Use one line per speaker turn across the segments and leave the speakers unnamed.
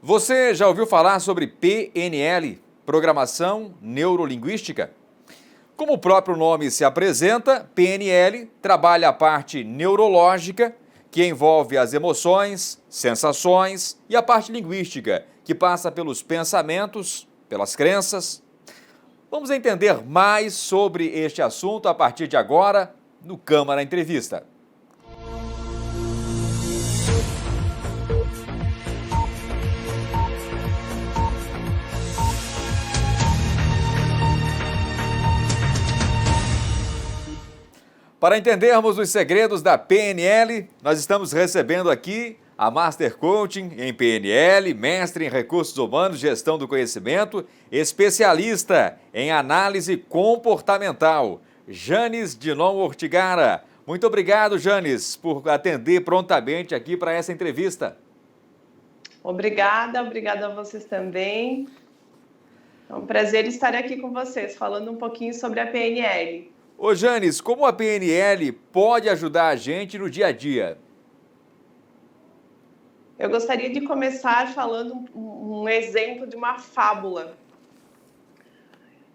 Você já ouviu falar sobre PNL, Programação Neurolinguística? Como o próprio nome se apresenta, PNL trabalha a parte neurológica, que envolve as emoções, sensações e a parte linguística, que passa pelos pensamentos, pelas crenças. Vamos entender mais sobre este assunto a partir de agora no Câmara Entrevista. Para entendermos os segredos da PNL, nós estamos recebendo aqui a Master Coaching em PNL, mestre em Recursos Humanos, Gestão do Conhecimento, especialista em Análise Comportamental, Janes Dinon Ortigara. Muito obrigado, Janes, por atender prontamente aqui para essa entrevista.
Obrigada a vocês também. É um prazer estar aqui com vocês, falando um pouquinho sobre a PNL.
Ô Janes, como a PNL pode ajudar a gente no dia a dia?
Eu gostaria de começar falando um exemplo de uma fábula.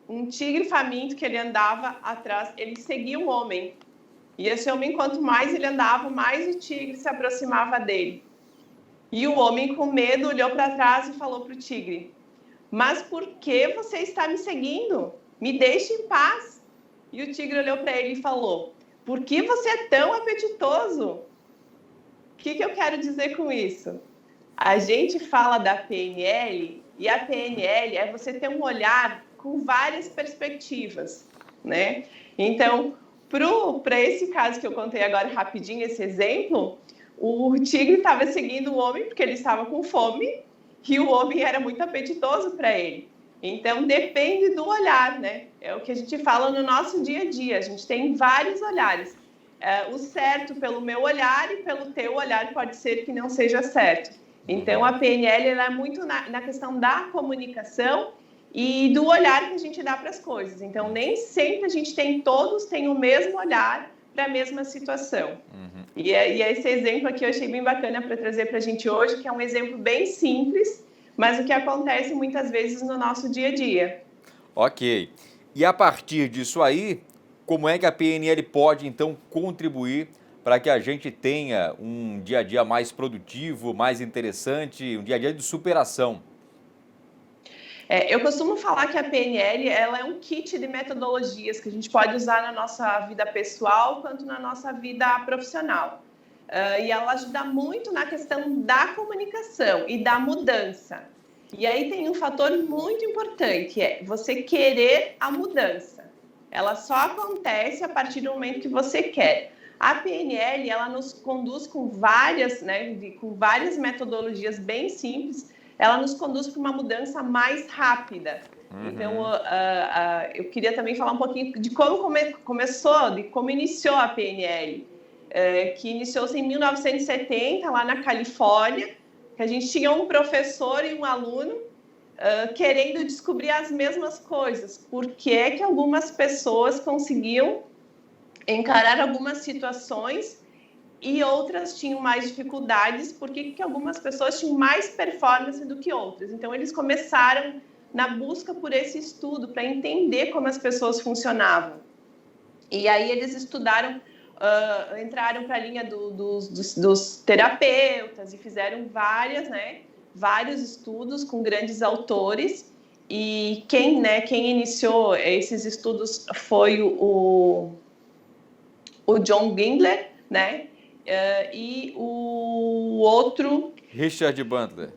Um tigre faminto que ele andava atrás, ele seguia um homem. E esse homem, quanto mais ele andava, mais o tigre se aproximava dele. E o homem, com medo, olhou para trás e falou para o tigre: "Mas por que você está me seguindo? Me deixe em paz." E o tigre olhou para ele e falou: "Por que você é tão apetitoso?" O que eu quero dizer com isso? A gente fala da PNL e a PNL é você ter um olhar com várias perspectivas, né? Então, para esse caso que eu contei agora rapidinho, esse exemplo, o tigre estava seguindo o homem porque ele estava com fome e o homem era muito apetitoso para ele. Então, depende do olhar, né? É o que a gente fala no nosso dia a dia. A gente tem vários olhares. O certo pelo meu olhar e pelo teu olhar pode ser que não seja certo. Então, a PNL ela é muito na questão da comunicação e do olhar que a gente dá para as coisas. Então, nem sempre todos têm o mesmo olhar para a mesma situação. E esse exemplo aqui eu achei bem bacana para trazer para a gente hoje, que é um exemplo bem simples, mas o que acontece muitas vezes no nosso dia a dia.
Ok. E a partir disso aí, como é que a PNL pode, então, contribuir para que a gente tenha um dia a dia mais produtivo, mais interessante, um dia a dia de superação?
Eu costumo falar que a PNL ela é um kit de metodologias que a gente pode usar na nossa vida pessoal quanto na nossa vida profissional. E ela ajuda muito na questão da comunicação e da mudança. E aí tem um fator muito importante, é você querer a mudança. Ela só acontece a partir do momento que você quer. A PNL, ela nos conduz com várias metodologias bem simples, ela nos conduz para uma mudança mais rápida. Então, eu queria também falar um pouquinho de como começou, de como iniciou a PNL. Que iniciou-se em 1970, lá na Califórnia, que a gente tinha um professor e um aluno querendo descobrir as mesmas coisas. Por que que algumas pessoas conseguiam encarar algumas situações e outras tinham mais dificuldades? Por que que algumas pessoas tinham mais performance do que outras? Então, eles começaram na busca por esse estudo, para entender como as pessoas funcionavam. E aí eles estudaram, entraram para a linha dos terapeutas e fizeram vários estudos com grandes autores. E quem iniciou esses estudos foi o John Gindler, né? E o outro...
Richard Bandler.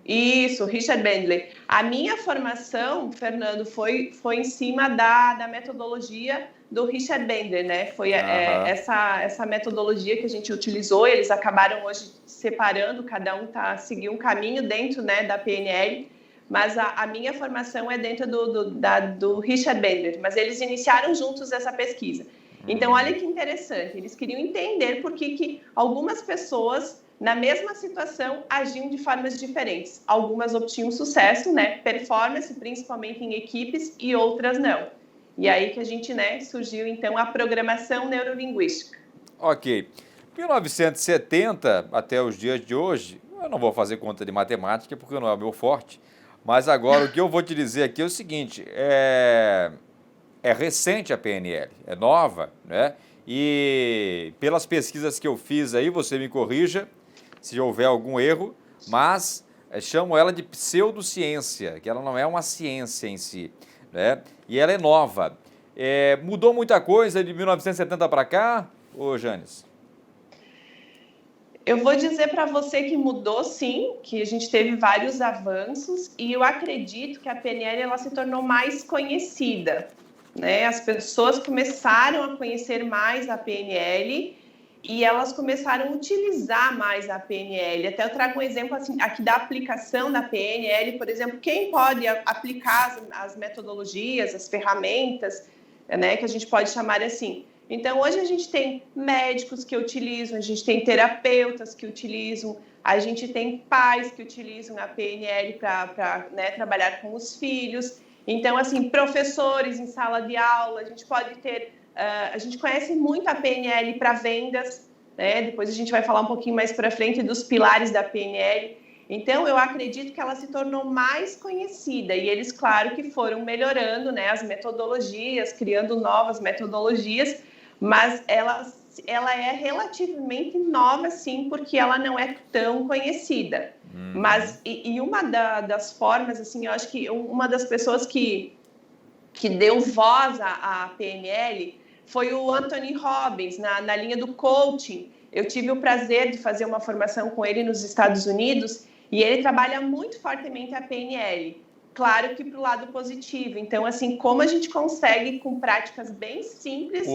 Isso, Richard Bandler. A minha formação, Fernando, foi em cima da metodologia do Richard Bandler, né? Foi essa metodologia que a gente utilizou. Eles acabaram hoje separando, cada um seguiu um caminho dentro, né, da PNL, mas a minha formação é dentro do Richard Bandler, mas eles iniciaram juntos essa pesquisa. Então, olha que interessante, eles queriam entender por que algumas pessoas na mesma situação agiam de formas diferentes. Algumas obtinham sucesso, né, performance, principalmente em equipes, e outras não. E aí que a gente, né, surgiu então a programação neurolinguística.
Ok. 1970 até os dias de hoje, Eu não vou fazer conta de matemática porque não é o meu forte, mas agora o que eu vou te dizer aqui é o seguinte, é recente a PNL, é nova, né? E pelas pesquisas que eu fiz aí, você me corrija se houver algum erro, mas chamo ela de pseudociência, que ela não é uma ciência em si, né? E ela é nova. Mudou muita coisa de 1970 para cá, ô Janes?
Eu vou dizer para você que mudou sim, que a gente teve vários avanços e eu acredito que a PNL ela se tornou mais conhecida, né? As pessoas começaram a conhecer mais a PNL e elas começaram a utilizar mais a PNL. Até eu trago um exemplo assim, aqui da aplicação da PNL, por exemplo, quem pode aplicar as metodologias, as ferramentas, né, que a gente pode chamar assim. Então, hoje a gente tem médicos que utilizam, a gente tem terapeutas que utilizam, a gente tem pais que utilizam a PNL para né, trabalhar com os filhos. Então, assim, professores em sala de aula, a gente pode ter... a gente conhece muito a PNL para vendas, né? Depois a gente vai falar um pouquinho mais para frente dos pilares da PNL. Então, eu acredito que ela se tornou mais conhecida e eles, claro, que foram melhorando, né, as metodologias, criando novas metodologias, mas ela é relativamente nova, sim, porque ela não é tão conhecida. Mas, e uma das formas, assim, eu acho que uma das pessoas que deu voz à PNL foi o Anthony Robbins, na linha do coaching. Eu tive o prazer de fazer uma formação com ele nos Estados Unidos e ele trabalha muito fortemente a PNL. Claro que para o lado positivo. Então, assim, como a gente consegue, com práticas bem simples,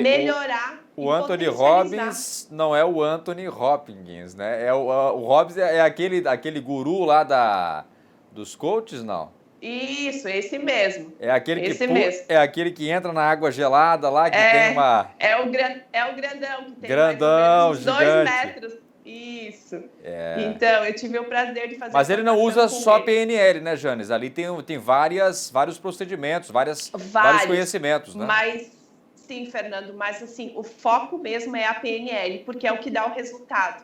melhorar
o Anthony Robbins não é o Anthony Hopkins, né? O Robbins é aquele guru lá dos coaches, não?
Isso, esse mesmo.
É aquele que entra na água gelada lá, que tem uma...
É o grandão, que tem
grandão,
mais ou menos 2 metros. Isso. Então, eu tive o prazer de fazer.
Mas ele não usa só PNL, né, Janes? Ali tem vários procedimentos, vários conhecimentos, né?
Mas, sim, Fernando, mas assim, o foco mesmo é a PNL, porque é o que dá o resultado.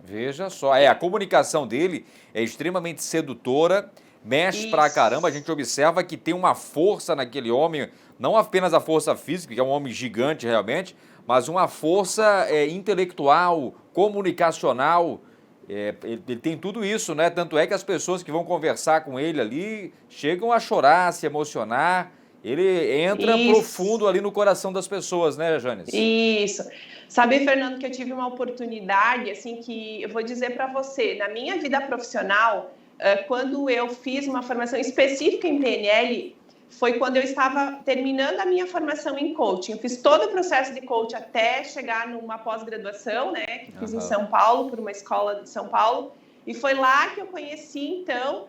Veja só, a comunicação dele é extremamente sedutora, mexe pra caramba, a gente observa que tem uma força naquele homem, não apenas a força física, que é um homem gigante realmente, mas uma força intelectual, comunicacional, ele tem tudo isso, né? Tanto é que as pessoas que vão conversar com ele ali chegam a chorar, se emocionar, ele entra profundo ali no coração das pessoas, né, Janes?
Isso. Sabe, Fernando, que eu tive uma oportunidade, assim, que eu vou dizer para você, na minha vida profissional, quando eu fiz uma formação específica em PNL, foi quando eu estava terminando a minha formação em coaching. Eu fiz todo o processo de coaching até chegar numa pós-graduação, né, que fiz em São Paulo, por uma escola de São Paulo, e foi lá que eu conheci, então,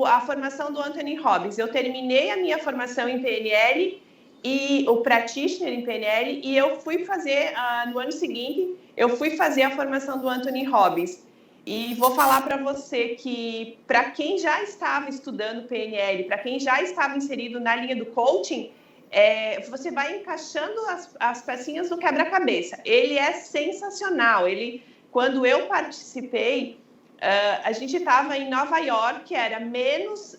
a formação do Anthony Robbins. Eu terminei a minha formação em PNL, e o practitioner em PNL, e eu fui fazer, no ano seguinte, eu fui fazer a formação do Anthony Robbins. E vou falar para você que, para quem já estava estudando PNL, para quem já estava inserido na linha do coaching, você vai encaixando as pecinhas do quebra-cabeça. Ele é sensacional. Quando eu participei, a gente estava em Nova York, era menos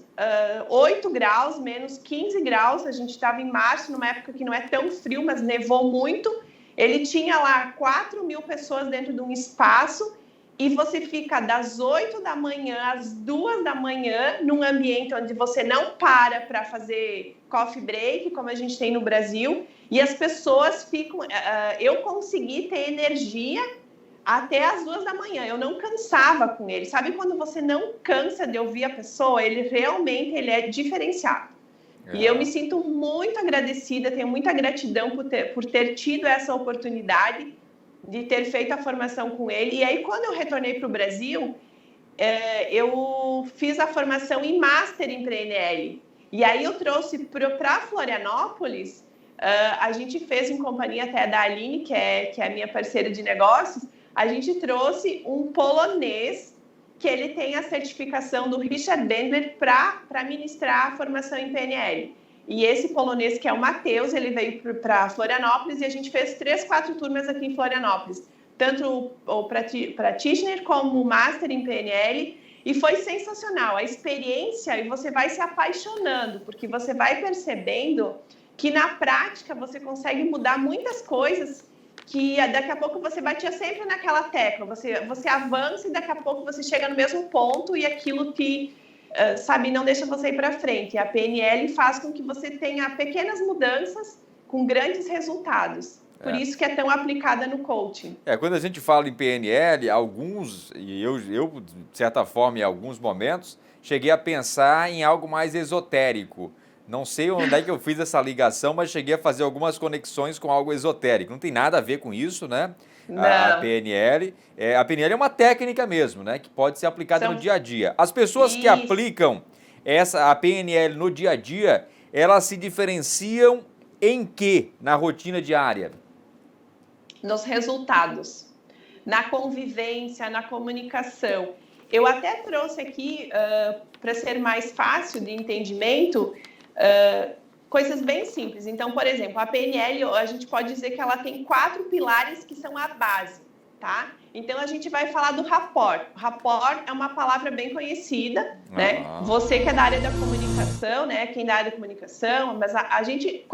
8 graus, menos 15 graus. A gente estava em março, numa época que não é tão frio, mas nevou muito. Ele tinha lá 4.000 pessoas dentro de um espaço. E você fica das 8 da manhã às 2 da manhã num ambiente onde você não para fazer coffee break, como a gente tem no Brasil, e as pessoas ficam... eu consegui ter energia até às 2 da manhã, eu não cansava com ele. Sabe quando você não cansa de ouvir a pessoa? Ele realmente é diferenciado. E eu me sinto muito agradecida, tenho muita gratidão por ter tido essa oportunidade de ter feito a formação com ele. E aí, quando eu retornei para o Brasil, eu fiz a formação em Master em PNL. E aí eu trouxe para Florianópolis, a gente fez em companhia até da Aline, que é a minha parceira de negócios, a gente trouxe um polonês que ele tem a certificação do Richard Bandler para ministrar a formação em PNL. E esse polonês, que é o Matheus, ele veio para Florianópolis e a gente fez 3, 4 turmas aqui em Florianópolis. tanto o Practitioner como o Master em PNL, e foi sensacional. A experiência, e você vai se apaixonando, porque você vai percebendo que na prática você consegue mudar muitas coisas que daqui a pouco você batia sempre naquela tecla, você avança e daqui a pouco você chega no mesmo ponto e aquilo te, não deixa você ir para frente. E a PNL faz com que você tenha pequenas mudanças com grandes resultados. Por isso que é tão aplicada no coaching.
Quando a gente fala em PNL, e eu, de certa forma, em alguns momentos, cheguei a pensar em algo mais esotérico. Não sei onde é que eu fiz essa ligação, mas cheguei a fazer algumas conexões com algo esotérico. Não tem nada a ver com isso, né? A PNL. A PNL é uma técnica mesmo, né? Que pode ser aplicada no dia a dia. As pessoas que aplicam a PNL no dia a dia, elas se diferenciam em quê na rotina diária?
Nos resultados, na convivência, na comunicação. Eu até trouxe aqui, para ser mais fácil de entendimento, coisas bem simples. Então, por exemplo, a PNL, a gente pode dizer que ela tem 4 pilares que são a base, tá? Então, a gente vai falar do rapport. Rapport é uma palavra bem conhecida, né? Você que é da área da comunicação, né? Quem é da área da comunicação, mas a gente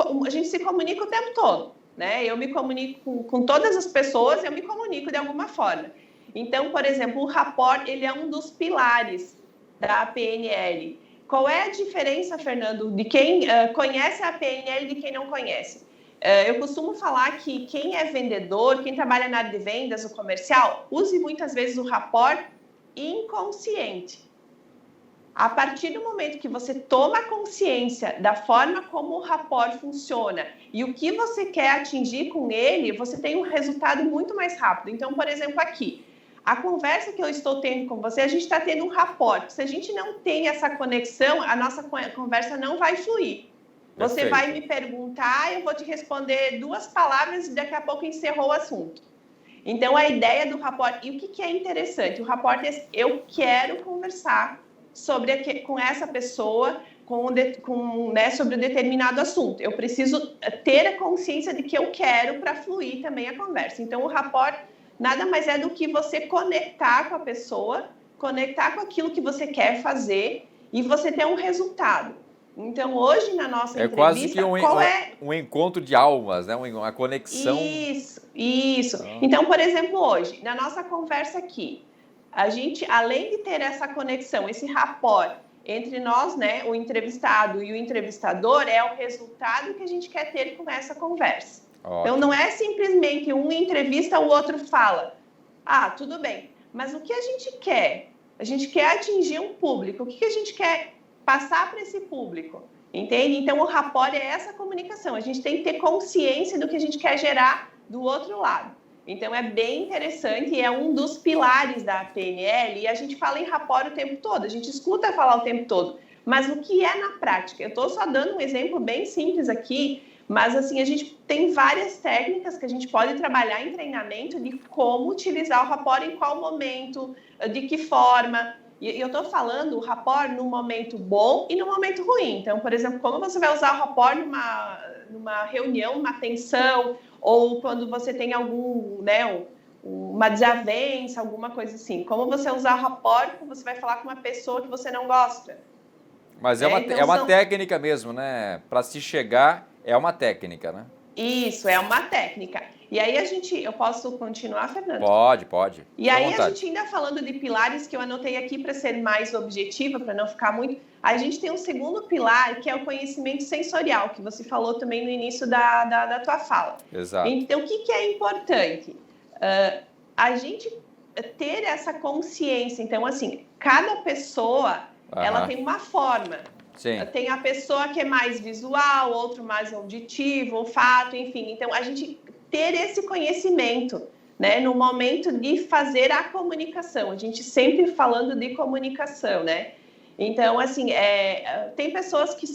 se comunica o tempo todo, né? Eu me comunico com todas as pessoas, eu me comunico de alguma forma. Então, por exemplo, o rapport, ele é um dos pilares da PNL. Qual é a diferença, Fernando, de quem conhece a PNL e de quem não conhece? Eu costumo falar que quem é vendedor, quem trabalha na área de vendas, o comercial, use muitas vezes o rapport inconsciente. A partir do momento que você toma consciência da forma como o rapport funciona e o que você quer atingir com ele, você tem um resultado muito mais rápido. Então, por exemplo, aqui, a conversa que eu estou tendo com você, a gente está tendo um rapport. Se a gente não tem essa conexão, a nossa conversa não vai fluir. Você vai me perguntar, eu vou te responder 2 palavras e daqui a pouco encerrou o assunto. Então, a ideia do rapport, e o que é interessante? O rapport é, eu quero conversar com essa pessoa sobre um determinado assunto. Eu preciso ter a consciência de que eu quero para fluir também a conversa. Então, o rapport nada mais é do que você conectar com a pessoa, conectar com aquilo que você quer fazer e você ter um resultado. Então, hoje na nossa entrevista,
quase que um encontro de almas, né? Uma conexão.
Isso. Então, por exemplo, hoje, na nossa conversa aqui, a gente, além de ter essa conexão, esse rapport entre nós, né, o entrevistado e o entrevistador, é o resultado que a gente quer ter com essa conversa. Ótimo. Então, não é simplesmente um entrevista, o outro fala. Tudo bem. Mas o que a gente quer? A gente quer atingir um público. O que a gente quer passar para esse público? Entende? Então, o rapport é essa comunicação. A gente tem que ter consciência do que a gente quer gerar do outro lado. Então, é bem interessante e é um dos pilares da PNL. E a gente fala em rapport o tempo todo, a gente escuta falar o tempo todo. Mas o que é na prática? Eu estou só dando um exemplo bem simples aqui, mas assim, a gente tem várias técnicas que a gente pode trabalhar em treinamento de como utilizar o rapport em qual momento, de que forma. E eu estou falando o rapport no momento bom e no momento ruim. Então, por exemplo, como você vai usar o rapport numa reunião, uma tensão, ou quando você tem uma desavença, alguma coisa assim. Como você usar o rapport quando você vai falar com uma pessoa que você não gosta.
Mas é uma técnica mesmo, né? Para se chegar, é uma técnica, né?
Isso, é uma técnica. E aí eu posso continuar, Fernando?
Pode.
E aí a gente ainda falando de pilares que eu anotei aqui para ser mais objetiva, para não ficar muito... A gente tem um segundo pilar, que é o conhecimento sensorial, que você falou também no início da tua fala.
Exato.
Então, o que é importante? A gente ter essa consciência. Então, assim, cada pessoa, ela tem uma forma.
Sim.
Tem a pessoa que é mais visual, outro mais auditivo, olfato, enfim. Então, a gente ter esse conhecimento, né, no momento de fazer a comunicação. A gente sempre falando de comunicação, né? Então, assim, tem pessoas que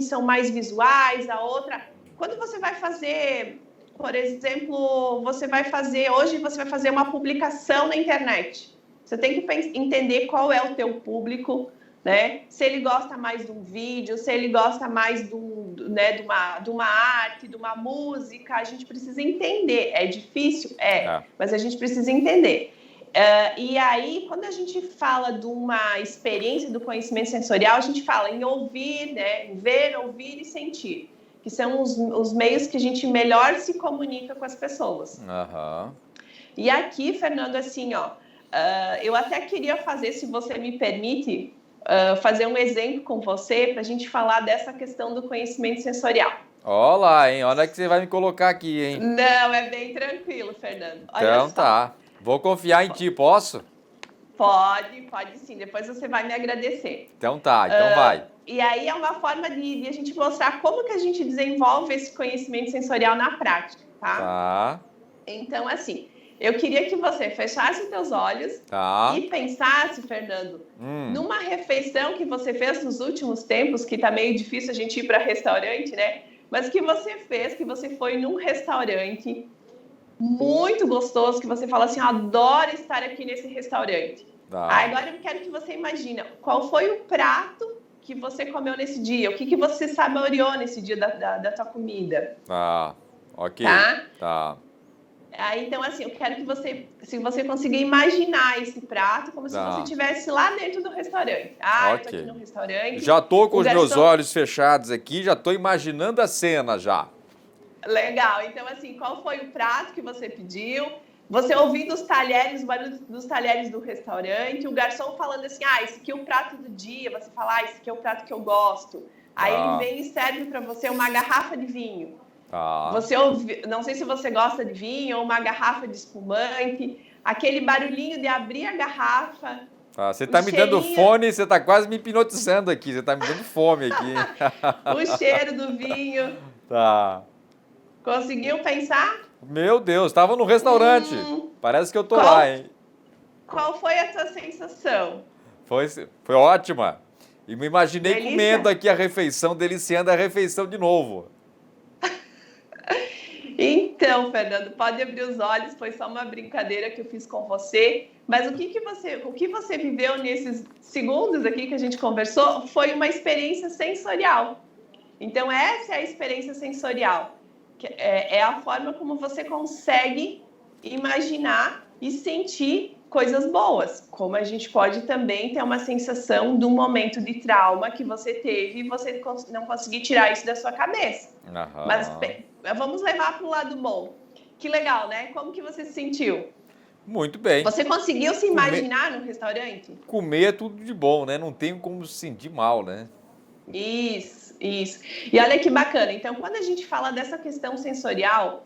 são mais visuais, a outra... Quando você vai fazer, por exemplo, hoje você vai fazer uma publicação na internet. Você tem que entender qual é o teu público, né? Se ele gosta mais de um vídeo, se ele gosta mais né, de uma arte, de uma música, a gente precisa entender. É difícil? Mas a gente precisa entender. E aí, quando a gente fala de uma experiência do conhecimento sensorial, a gente fala em ouvir, né? Ver, ouvir e sentir, que são os meios que a gente melhor se comunica com as pessoas. E aqui, Fernando, assim, ó, eu até queria fazer, se você me permite, fazer um exemplo com você para a gente falar dessa questão do conhecimento sensorial.
Olá, hein? Olha que você vai me colocar aqui, hein?
Não, é bem tranquilo, Fernando. Olha
então
só.
Tá. Vou confiar em ti, posso?
Pode sim. Depois você vai me agradecer.
Então tá, então vai.
E aí é uma forma de a gente mostrar como que a gente desenvolve esse conhecimento sensorial na prática, tá?
Tá.
Então, assim, eu queria que você fechasse seus olhos e pensasse, Fernando, numa refeição que você fez nos últimos tempos, que tá meio difícil a gente ir para restaurante, né? Mas que você fez, que você foi num restaurante muito gostoso, que você fala assim, eu adoro estar aqui nesse restaurante. Agora eu quero que você imagine qual foi o prato que você comeu nesse dia, o que você saboreou nesse dia da tua comida.
Ok. Tá.
Aí, então, assim, eu quero que você, se você conseguir imaginar esse prato como se você estivesse lá dentro do restaurante. Eu tô aqui no restaurante.
Já tô com os meus olhos fechados aqui, já tô imaginando a cena já.
Legal. Então, assim, qual foi o prato que você pediu? Você ouvindo os talheres, os barulhos dos talheres do restaurante, o garçom falando assim, esse aqui é o prato do dia. Você fala, esse aqui é o prato que eu gosto. Aí ele vem e serve para você uma garrafa de vinho. Você ouve, não sei se você gosta de vinho ou uma garrafa de espumante, aquele barulhinho de abrir a garrafa.
Você tá me dando fome, você tá quase me hipnotizando aqui, você tá me dando fome aqui.
O cheiro do vinho. Conseguiu pensar?
Meu Deus, estava no restaurante. Parece que eu tô lá, hein?
Qual foi a tua sensação?
Foi ótima. E me imaginei comendo aqui a refeição, deliciando a refeição de novo.
Então, Fernando, pode abrir os olhos, foi só uma brincadeira que eu fiz com você, mas o que você viveu nesses segundos aqui que a gente conversou foi uma experiência sensorial. Então, essa é a experiência sensorial. É a forma como você consegue imaginar e sentir coisas boas, como a gente pode também ter uma sensação de um momento de trauma que você teve e você não conseguir tirar isso da sua cabeça. Mas vamos levar para o lado bom. Que legal, né? Como que você se sentiu?
Muito bem.
Você conseguiu se imaginar no restaurante?
Comer é tudo de bom, né? Não tem como se sentir mal, né?
Isso. E olha que bacana. Então, quando a gente fala dessa questão sensorial,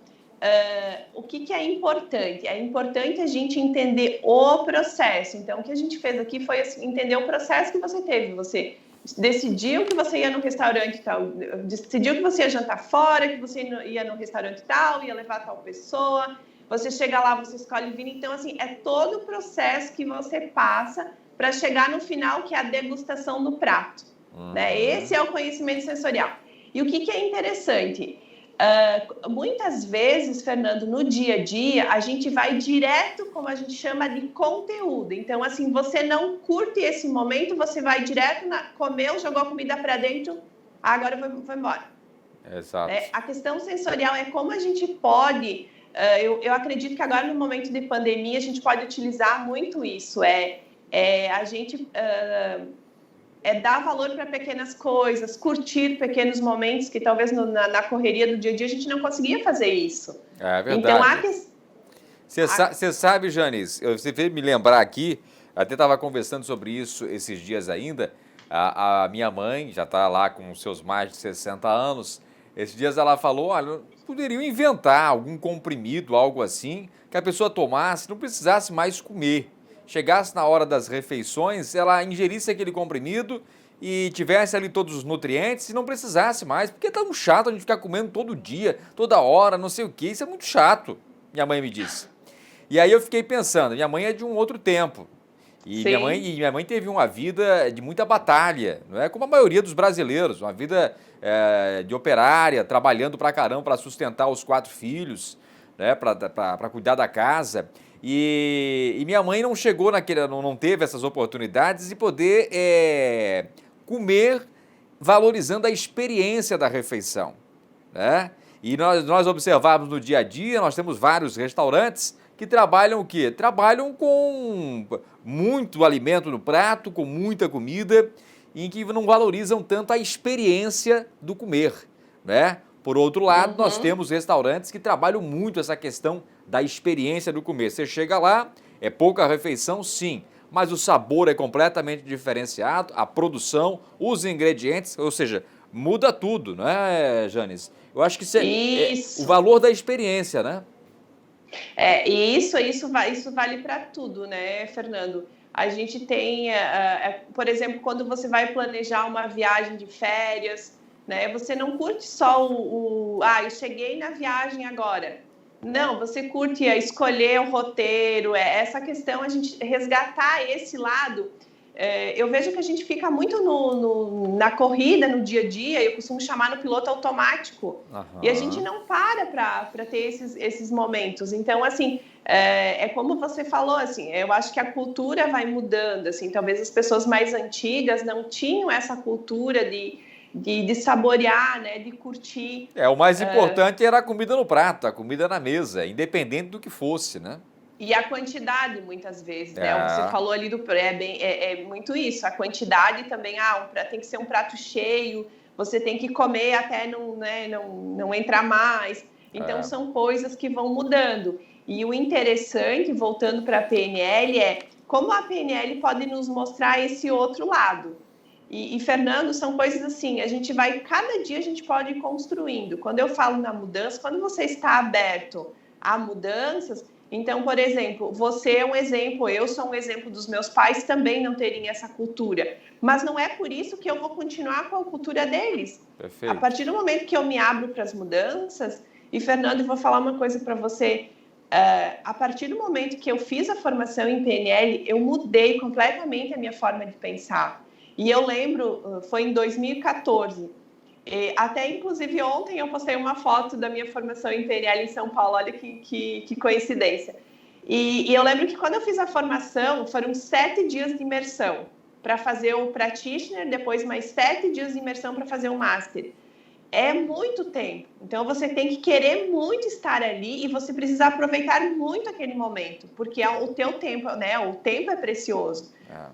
o que é importante? É importante a gente entender o processo. Então, o que a gente fez aqui foi entender o processo que você teve. Você decidiu que você ia no restaurante tal, decidiu que você ia jantar fora, que você ia no restaurante tal, ia levar tal pessoa. Você chega lá, você escolhe vinho. Então, assim, é todo o processo que você passa para chegar no final, que é a degustação do prato. Né? Esse é o conhecimento sensorial. E o que é interessante? Muitas vezes, Fernando, no dia a dia, a gente vai direto, como a gente chama, de conteúdo. Então, assim, você não curte esse momento, você vai direto, comeu, jogou a comida para dentro, agora eu vou embora.
Exato.
A questão sensorial é como a gente pode... eu acredito que agora, no momento de pandemia, a gente pode utilizar muito isso. A gente... dar valor para pequenas coisas, curtir pequenos momentos que talvez na correria do dia a dia a gente não conseguia fazer isso.
É verdade.
Então,
Você sabe, Janice, você veio me lembrar aqui, até estava conversando sobre isso esses dias ainda, a minha mãe já está lá com seus mais de 60 anos, esses dias ela falou, olha, poderiam inventar algum comprimido, algo assim, que a pessoa tomasse, não precisasse mais comer. Chegasse na hora das refeições, ela ingerisse aquele comprimido e tivesse ali todos os nutrientes e não precisasse mais, porque é tão chato a gente ficar comendo todo dia, toda hora, não sei o que, isso é muito chato, minha mãe me disse. E aí eu fiquei pensando, minha mãe é de um outro tempo, e minha mãe teve uma vida de muita batalha, não é como a maioria dos brasileiros, uma vida de operária, trabalhando pra caramba para sustentar os 4 filhos, né, para cuidar da casa. E minha mãe não chegou não teve essas oportunidades de poder comer valorizando a experiência da refeição, né? E nós observamos no dia a dia, nós temos vários restaurantes que trabalham o quê? Trabalham com muito alimento no prato, com muita comida, em que não valorizam tanto a experiência do comer, né? Por outro lado, nós temos restaurantes que trabalham muito essa questão da experiência do comer. Você chega lá, é pouca refeição, sim, mas o sabor é completamente diferenciado, a produção, os ingredientes, ou seja, muda tudo, né, Janes? Eu acho que isso é o valor da experiência, né?
E isso vale para tudo, né, Fernando? A gente tem, por exemplo, quando você vai planejar uma viagem de férias, né, você não curte só eu cheguei na viagem agora. Não, você curte escolher o roteiro, essa questão, a gente resgatar esse lado. Eu vejo que a gente fica muito na corrida, no dia a dia, eu costumo chamar no piloto automático, e a gente não para ter esses momentos. Então, assim, é como você falou, assim, eu acho que a cultura vai mudando, assim, talvez as pessoas mais antigas não tinham essa cultura de saborear, né, de curtir.
O mais importante era a comida no prato, a comida na mesa, independente do que fosse, né?
E a quantidade, muitas vezes, né? Você falou ali é muito isso. A quantidade também, tem que ser um prato cheio, você tem que comer até não entrar mais. Então, são coisas que vão mudando. E o interessante, voltando para a PNL, é como a PNL pode nos mostrar esse outro lado. E, Fernando, são coisas assim, cada dia a gente pode ir construindo. Quando eu falo na mudança, quando você está aberto a mudanças. Então, por exemplo, você é um exemplo, eu sou um exemplo dos meus pais também não terem essa cultura. Mas não é por isso que eu vou continuar com a cultura deles.
Perfeito.
A partir do momento que eu me abro para as mudanças, e Fernando, eu vou falar uma coisa para você, a partir do momento que eu fiz a formação em PNL, eu mudei completamente a minha forma de pensar. E eu lembro, foi em 2014, até inclusive ontem eu postei uma foto da minha formação em PNL em São Paulo, olha que coincidência. E eu lembro que quando eu fiz a formação, foram 7 dias de imersão para fazer o practitioner, depois mais 7 dias de imersão para fazer o master. É muito tempo, então você tem que querer muito estar ali e você precisa aproveitar muito aquele momento, porque o teu tempo, né? O tempo é precioso.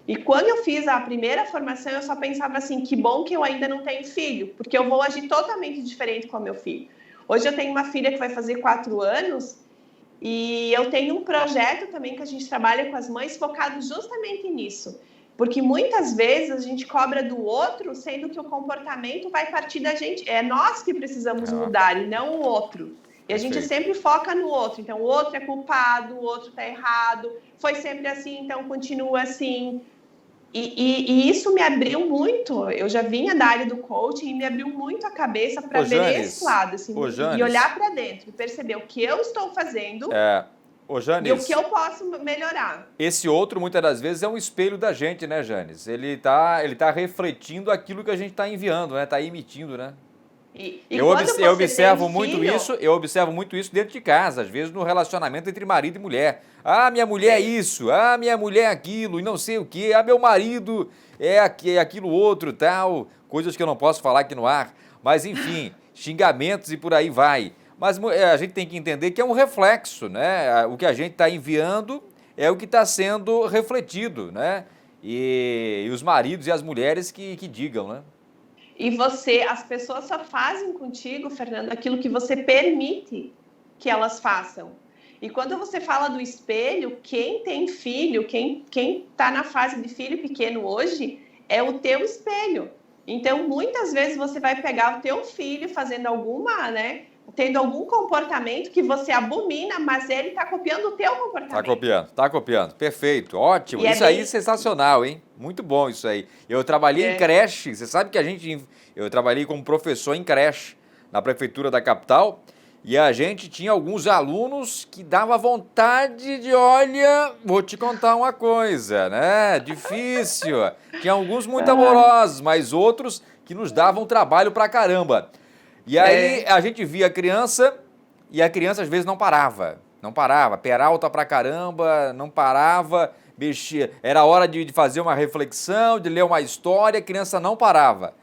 E quando eu fiz a primeira formação, eu só pensava assim, que bom que eu ainda não tenho filho, porque eu vou agir totalmente diferente com o meu filho. Hoje eu tenho uma filha que vai fazer 4 anos e eu tenho um projeto também que a gente trabalha com as mães focado justamente nisso. Porque muitas vezes a gente cobra do outro, sendo que o comportamento vai partir da gente. É nós que precisamos mudar e não o outro. E a gente sempre foca no outro. Então, o outro é culpado, o outro está errado, foi sempre assim, então continua assim. E isso me abriu muito. Eu já vinha da área do coaching e me abriu muito a cabeça para ver esse lado, assim, e olhar para dentro, e perceber o que eu estou fazendo
Janes,
e o que eu posso melhorar.
Esse outro, muitas das vezes, é um espelho da gente, né, Janes? Ele tá refletindo aquilo que a gente está enviando, né? Está emitindo, né? Eu observo muito isso dentro de casa, às vezes no relacionamento entre marido e mulher. Minha mulher é isso, minha mulher é aquilo, e não sei o quê, meu marido é aquilo outro, tal, coisas que eu não posso falar aqui no ar, mas enfim, xingamentos e por aí vai. Mas a gente tem que entender que é um reflexo, né? O que a gente está enviando é o que está sendo refletido, né? E os maridos e as mulheres que digam, né?
E as pessoas só fazem contigo, Fernando, aquilo que você permite que elas façam. E quando você fala do espelho, quem tem filho, quem está na fase de filho pequeno hoje, é o teu espelho. Então, muitas vezes você vai pegar o teu filho fazendo tendo algum comportamento que você abomina, mas ele está copiando o teu comportamento.
Tá copiando. Perfeito, ótimo. Isso aí é sensacional, hein? Muito bom isso aí. Eu trabalhei em creche, você sabe que eu trabalhei como professor em creche na prefeitura da capital e a gente tinha alguns alunos que dava vontade de, olha, vou te contar uma coisa, né? Difícil. Tinha alguns muito amorosos, mas outros que nos davam trabalho pra caramba. E aí a gente via a criança e a criança às vezes não parava. Não parava, peralta pra caramba, não parava, mexia. Era hora de fazer uma reflexão, de ler uma história, a criança não parava.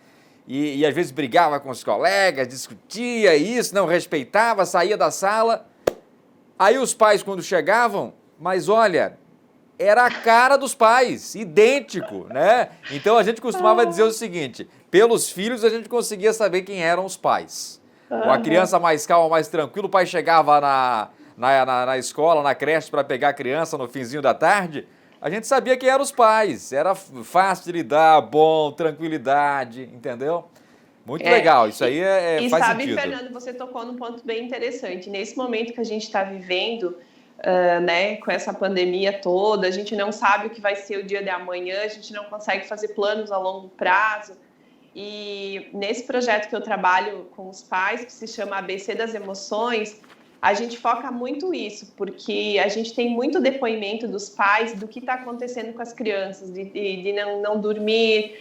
E às vezes brigava com os colegas, discutia isso, não respeitava, saía da sala. Aí os pais, quando chegavam, mas olha, era a cara dos pais, idêntico, né? Então a gente costumava dizer o seguinte, pelos filhos a gente conseguia saber quem eram os pais. Uma criança mais calma, mais tranquila, o pai chegava na escola, na creche, para pegar a criança no finzinho da tarde, a gente sabia quem eram os pais. Era fácil de lidar, bom, tranquilidade, entendeu? Muito legal, isso aí faz sentido.
E sabe, Fernando, você tocou num ponto bem interessante. Nesse momento que a gente está vivendo, né, com essa pandemia toda, a gente não sabe o que vai ser o dia de amanhã, a gente não consegue fazer planos a longo prazo. E nesse projeto que eu trabalho com os pais, que se chama ABC das Emoções, a gente foca muito isso, porque a gente tem muito depoimento dos pais do que está acontecendo com as crianças, de não dormir,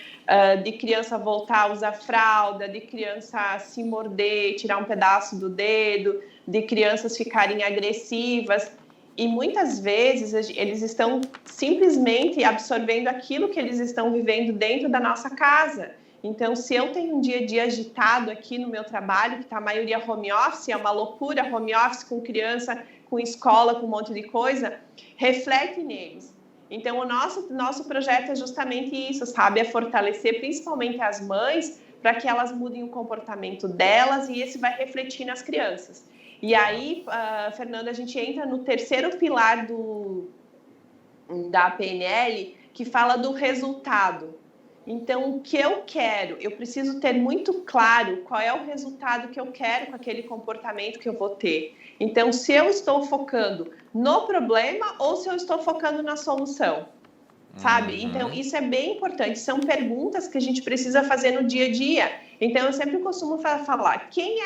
de criança voltar a usar fralda, de criança se morder, tirar um pedaço do dedo, de crianças ficarem agressivas. E muitas vezes eles estão simplesmente absorvendo aquilo que eles estão vivendo dentro da nossa casa. Então, se eu tenho um dia a dia agitado aqui no meu trabalho, que está a maioria home office, é uma loucura, home office com criança, com escola, com um monte de coisa, reflete neles. Então, o nosso projeto é justamente isso, sabe? É fortalecer principalmente as mães para que elas mudem o comportamento delas e esse vai refletir nas crianças. E aí, Fernanda, a gente entra no terceiro pilar da PNL, que fala do resultado. Então, o que eu quero? Eu preciso ter muito claro qual é o resultado que eu quero com aquele comportamento que eu vou ter. Então, se eu estou focando no problema ou se eu estou focando na solução, sabe? Então, isso é bem importante. São perguntas que a gente precisa fazer no dia a dia. Então, eu sempre costumo falar, quem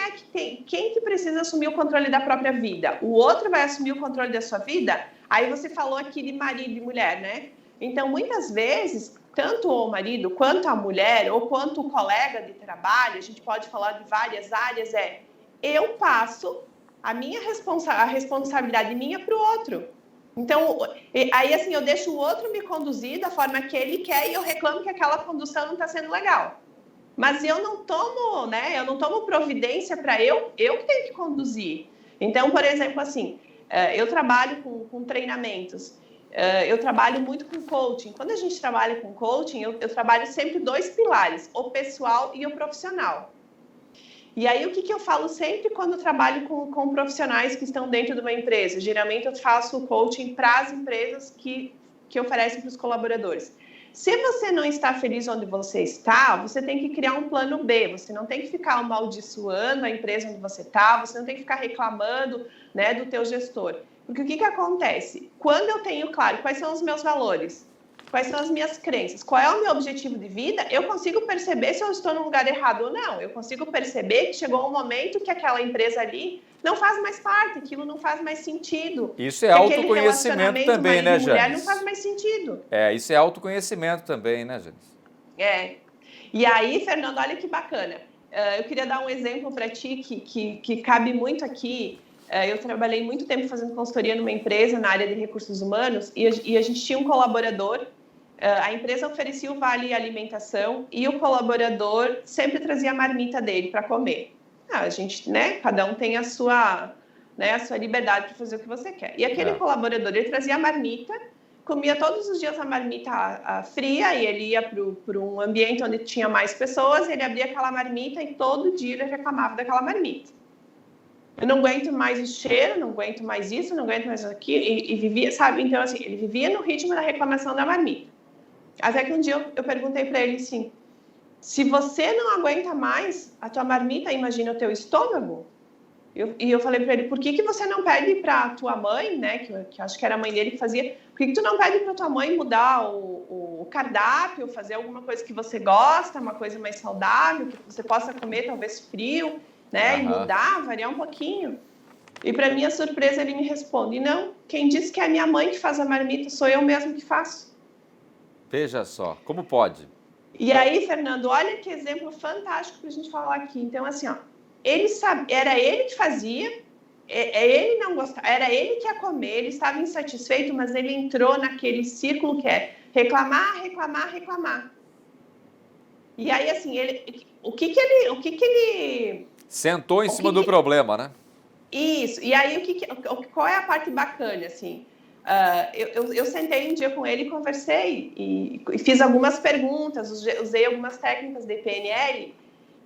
que precisa assumir o controle da própria vida? O outro vai assumir o controle da sua vida? Aí você falou aqui de marido e mulher, né? Então, muitas vezes, tanto o marido, quanto a mulher, ou quanto o colega de trabalho, a gente pode falar de várias áreas, eu passo a responsabilidade minha para o outro. Então, aí assim, eu deixo o outro me conduzir da forma que ele quer e eu reclamo que aquela condução não está sendo legal. Mas eu não tomo, né? Eu não tomo providência para eu que tenho que conduzir. Então, por exemplo, assim, eu trabalho com treinamentos. Eu trabalho muito com coaching. Quando a gente trabalha com coaching, eu trabalho sempre 2 pilares, o pessoal e o profissional. E aí, o que eu falo sempre quando eu trabalho com profissionais que estão dentro de uma empresa? Geralmente, eu faço coaching para as empresas que oferecem para os colaboradores. Se você não está feliz onde você está, você tem que criar um plano B. Você não tem que ficar amaldiçoando a empresa onde você está, você não tem que ficar reclamando, né, do teu gestor. Porque o que acontece? Quando eu tenho claro quais são os meus valores, quais são as minhas crenças, qual é o meu objetivo de vida, eu consigo perceber se eu estou no lugar errado ou não. Eu consigo perceber que chegou um momento que aquela empresa ali não faz mais parte, aquilo não faz mais sentido.
Isso é autoconhecimento também, né, Janice?
Mulher não faz mais sentido.
Isso é autoconhecimento também, né, Janice?
E aí, Fernando, olha que bacana. Eu queria dar um exemplo para ti que cabe muito aqui. Eu trabalhei muito tempo fazendo consultoria numa empresa na área de recursos humanos e a gente tinha um colaborador, a empresa oferecia o vale alimentação e o colaborador sempre trazia a marmita dele para comer. A gente, né, cada um tem a sua liberdade para fazer o que você quer. E aquele colaborador, ele trazia a marmita, comia todos os dias a marmita fria e ele ia para um ambiente onde tinha mais pessoas, ele abria aquela marmita e todo dia ele reclamava daquela marmita. Eu não aguento mais o cheiro, não aguento mais isso, não aguento mais aquilo, e vivia, sabe? Então, assim, ele vivia no ritmo da reclamação da marmita. Até que um dia eu perguntei para ele assim, se você não aguenta mais a tua marmita, imagina o teu estômago? E eu falei para ele, por que você não pede para a tua mãe, né, que acho que era a mãe dele que fazia, por que tu não pede para tua mãe mudar o cardápio, fazer alguma coisa que você gosta, uma coisa mais saudável, que você possa comer talvez frio, né, e mudar, variar um pouquinho. E para minha surpresa ele me responde, não, quem disse que é a minha mãe que faz a marmita, sou eu mesmo que faço.
Veja só, como pode?
E aí, Fernando, olha que exemplo fantástico para a gente falar aqui. Então, assim, ó, era ele que fazia, Ele não gostava, era ele que ia comer, ele estava insatisfeito, mas ele entrou naquele círculo que é reclamar, reclamar, reclamar. E aí, assim, o que que ele...
Sentou em cima do problema, né?
Isso. E aí, qual é a parte bacana, assim? Eu sentei um dia com ele e conversei e fiz algumas perguntas, usei algumas técnicas de PNL,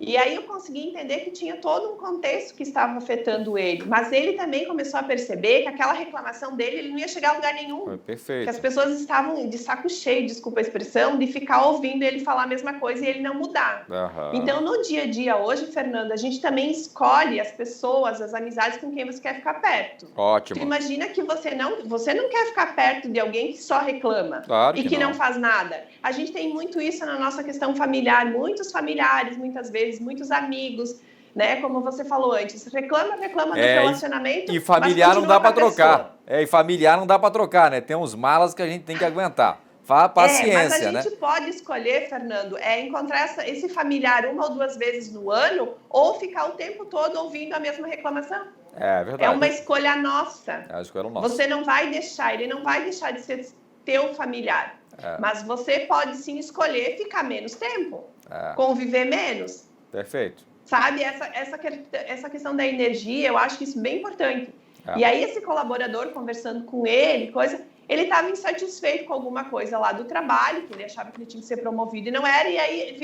e aí eu consegui entender que tinha todo um contexto que estava afetando ele, mas ele também começou a perceber que aquela reclamação dele, ele não ia chegar a lugar nenhum.
Foi perfeito.
Que as pessoas estavam de saco cheio, desculpa a expressão, de ficar ouvindo ele falar a mesma coisa e ele não mudar.
Uhum.
Então, no dia a dia hoje, Fernando, a gente também escolhe as pessoas, as amizades com quem você quer ficar perto.
Ótimo.
Tu imagina que você não quer ficar perto de alguém que só reclama,
claro
e que
não
não faz nada. A gente tem muito isso na nossa questão familiar, muitos familiares, muitas vezes, muitos amigos, né? Como você falou antes, reclama do relacionamento.
E familiar não dá para trocar. E familiar não dá para trocar, né? Tem uns malas que a gente tem que aguentar. Paciência,
mas a
né?
gente pode escolher, Fernando, encontrar esse familiar 1 ou 2 vezes no ano ou ficar o tempo todo ouvindo a mesma reclamação.
É verdade.
É uma escolha nossa.
É a escolha nossa.
Você não vai deixar, ele não vai deixar de ser teu familiar. Mas você pode sim escolher ficar menos tempo, conviver menos.
Perfeito.
Sabe, essa questão da energia, eu acho que isso é bem importante. E aí esse colaborador, conversando com ele, ele estava insatisfeito com alguma coisa lá do trabalho, que ele achava que ele tinha que ser promovido e não era, e aí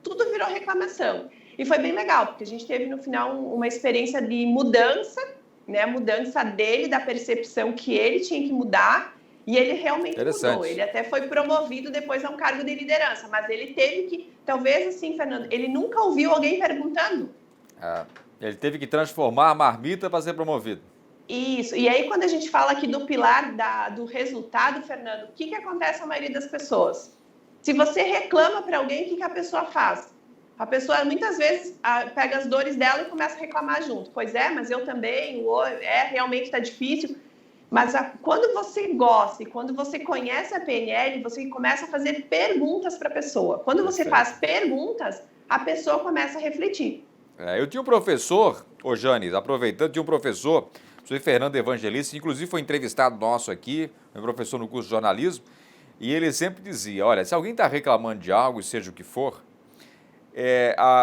tudo virou reclamação. E foi bem legal, porque a gente teve no final uma experiência de mudança, né? Mudança dele, da percepção que ele tinha que mudar, e ele realmente mudou. Ele até foi promovido depois a um cargo de liderança, mas ele teve que, talvez assim, Fernando, ele nunca ouviu alguém perguntando.
Ele teve que transformar a marmita para ser promovido.
Isso. E aí, quando a gente fala aqui do pilar do resultado, Fernando, o que acontece na maioria das pessoas? Se você reclama para alguém, o que a pessoa faz? A pessoa, muitas vezes, pega as dores dela e começa a reclamar junto. Pois é, mas eu também, realmente está difícil. Mas quando você gosta e quando você conhece a PNL, você começa a fazer perguntas para a pessoa. Quando você faz perguntas, a pessoa começa a refletir.
Eu tinha um professor, Janes, aproveitando, tinha um professor, o professor Fernando Evangelista, inclusive foi entrevistado nosso aqui, meu professor no curso de jornalismo, e ele sempre dizia, olha, se alguém está reclamando de algo, seja o que for,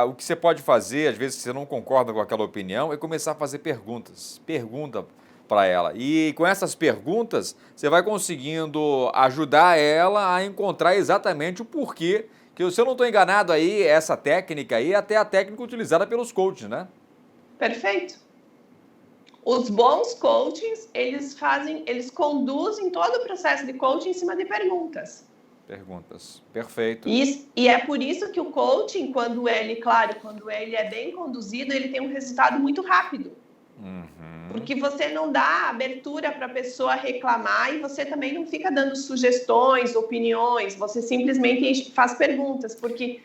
o que você pode fazer, às vezes você não concorda com aquela opinião, é começar a fazer perguntas. Pergunta para ela. E com essas perguntas, você vai conseguindo ajudar ela a encontrar exatamente o porquê, que se eu não estou enganado aí, essa técnica aí é até a técnica utilizada pelos coaches, né?
Perfeito. Os bons coachings, eles conduzem todo o processo de coaching em cima de perguntas.
Perguntas, perfeito.
E é por isso que o coaching, quando ele é bem conduzido, ele tem um resultado muito rápido. Porque você não dá abertura para a pessoa reclamar e você também não fica dando sugestões, opiniões, você simplesmente faz perguntas, porque,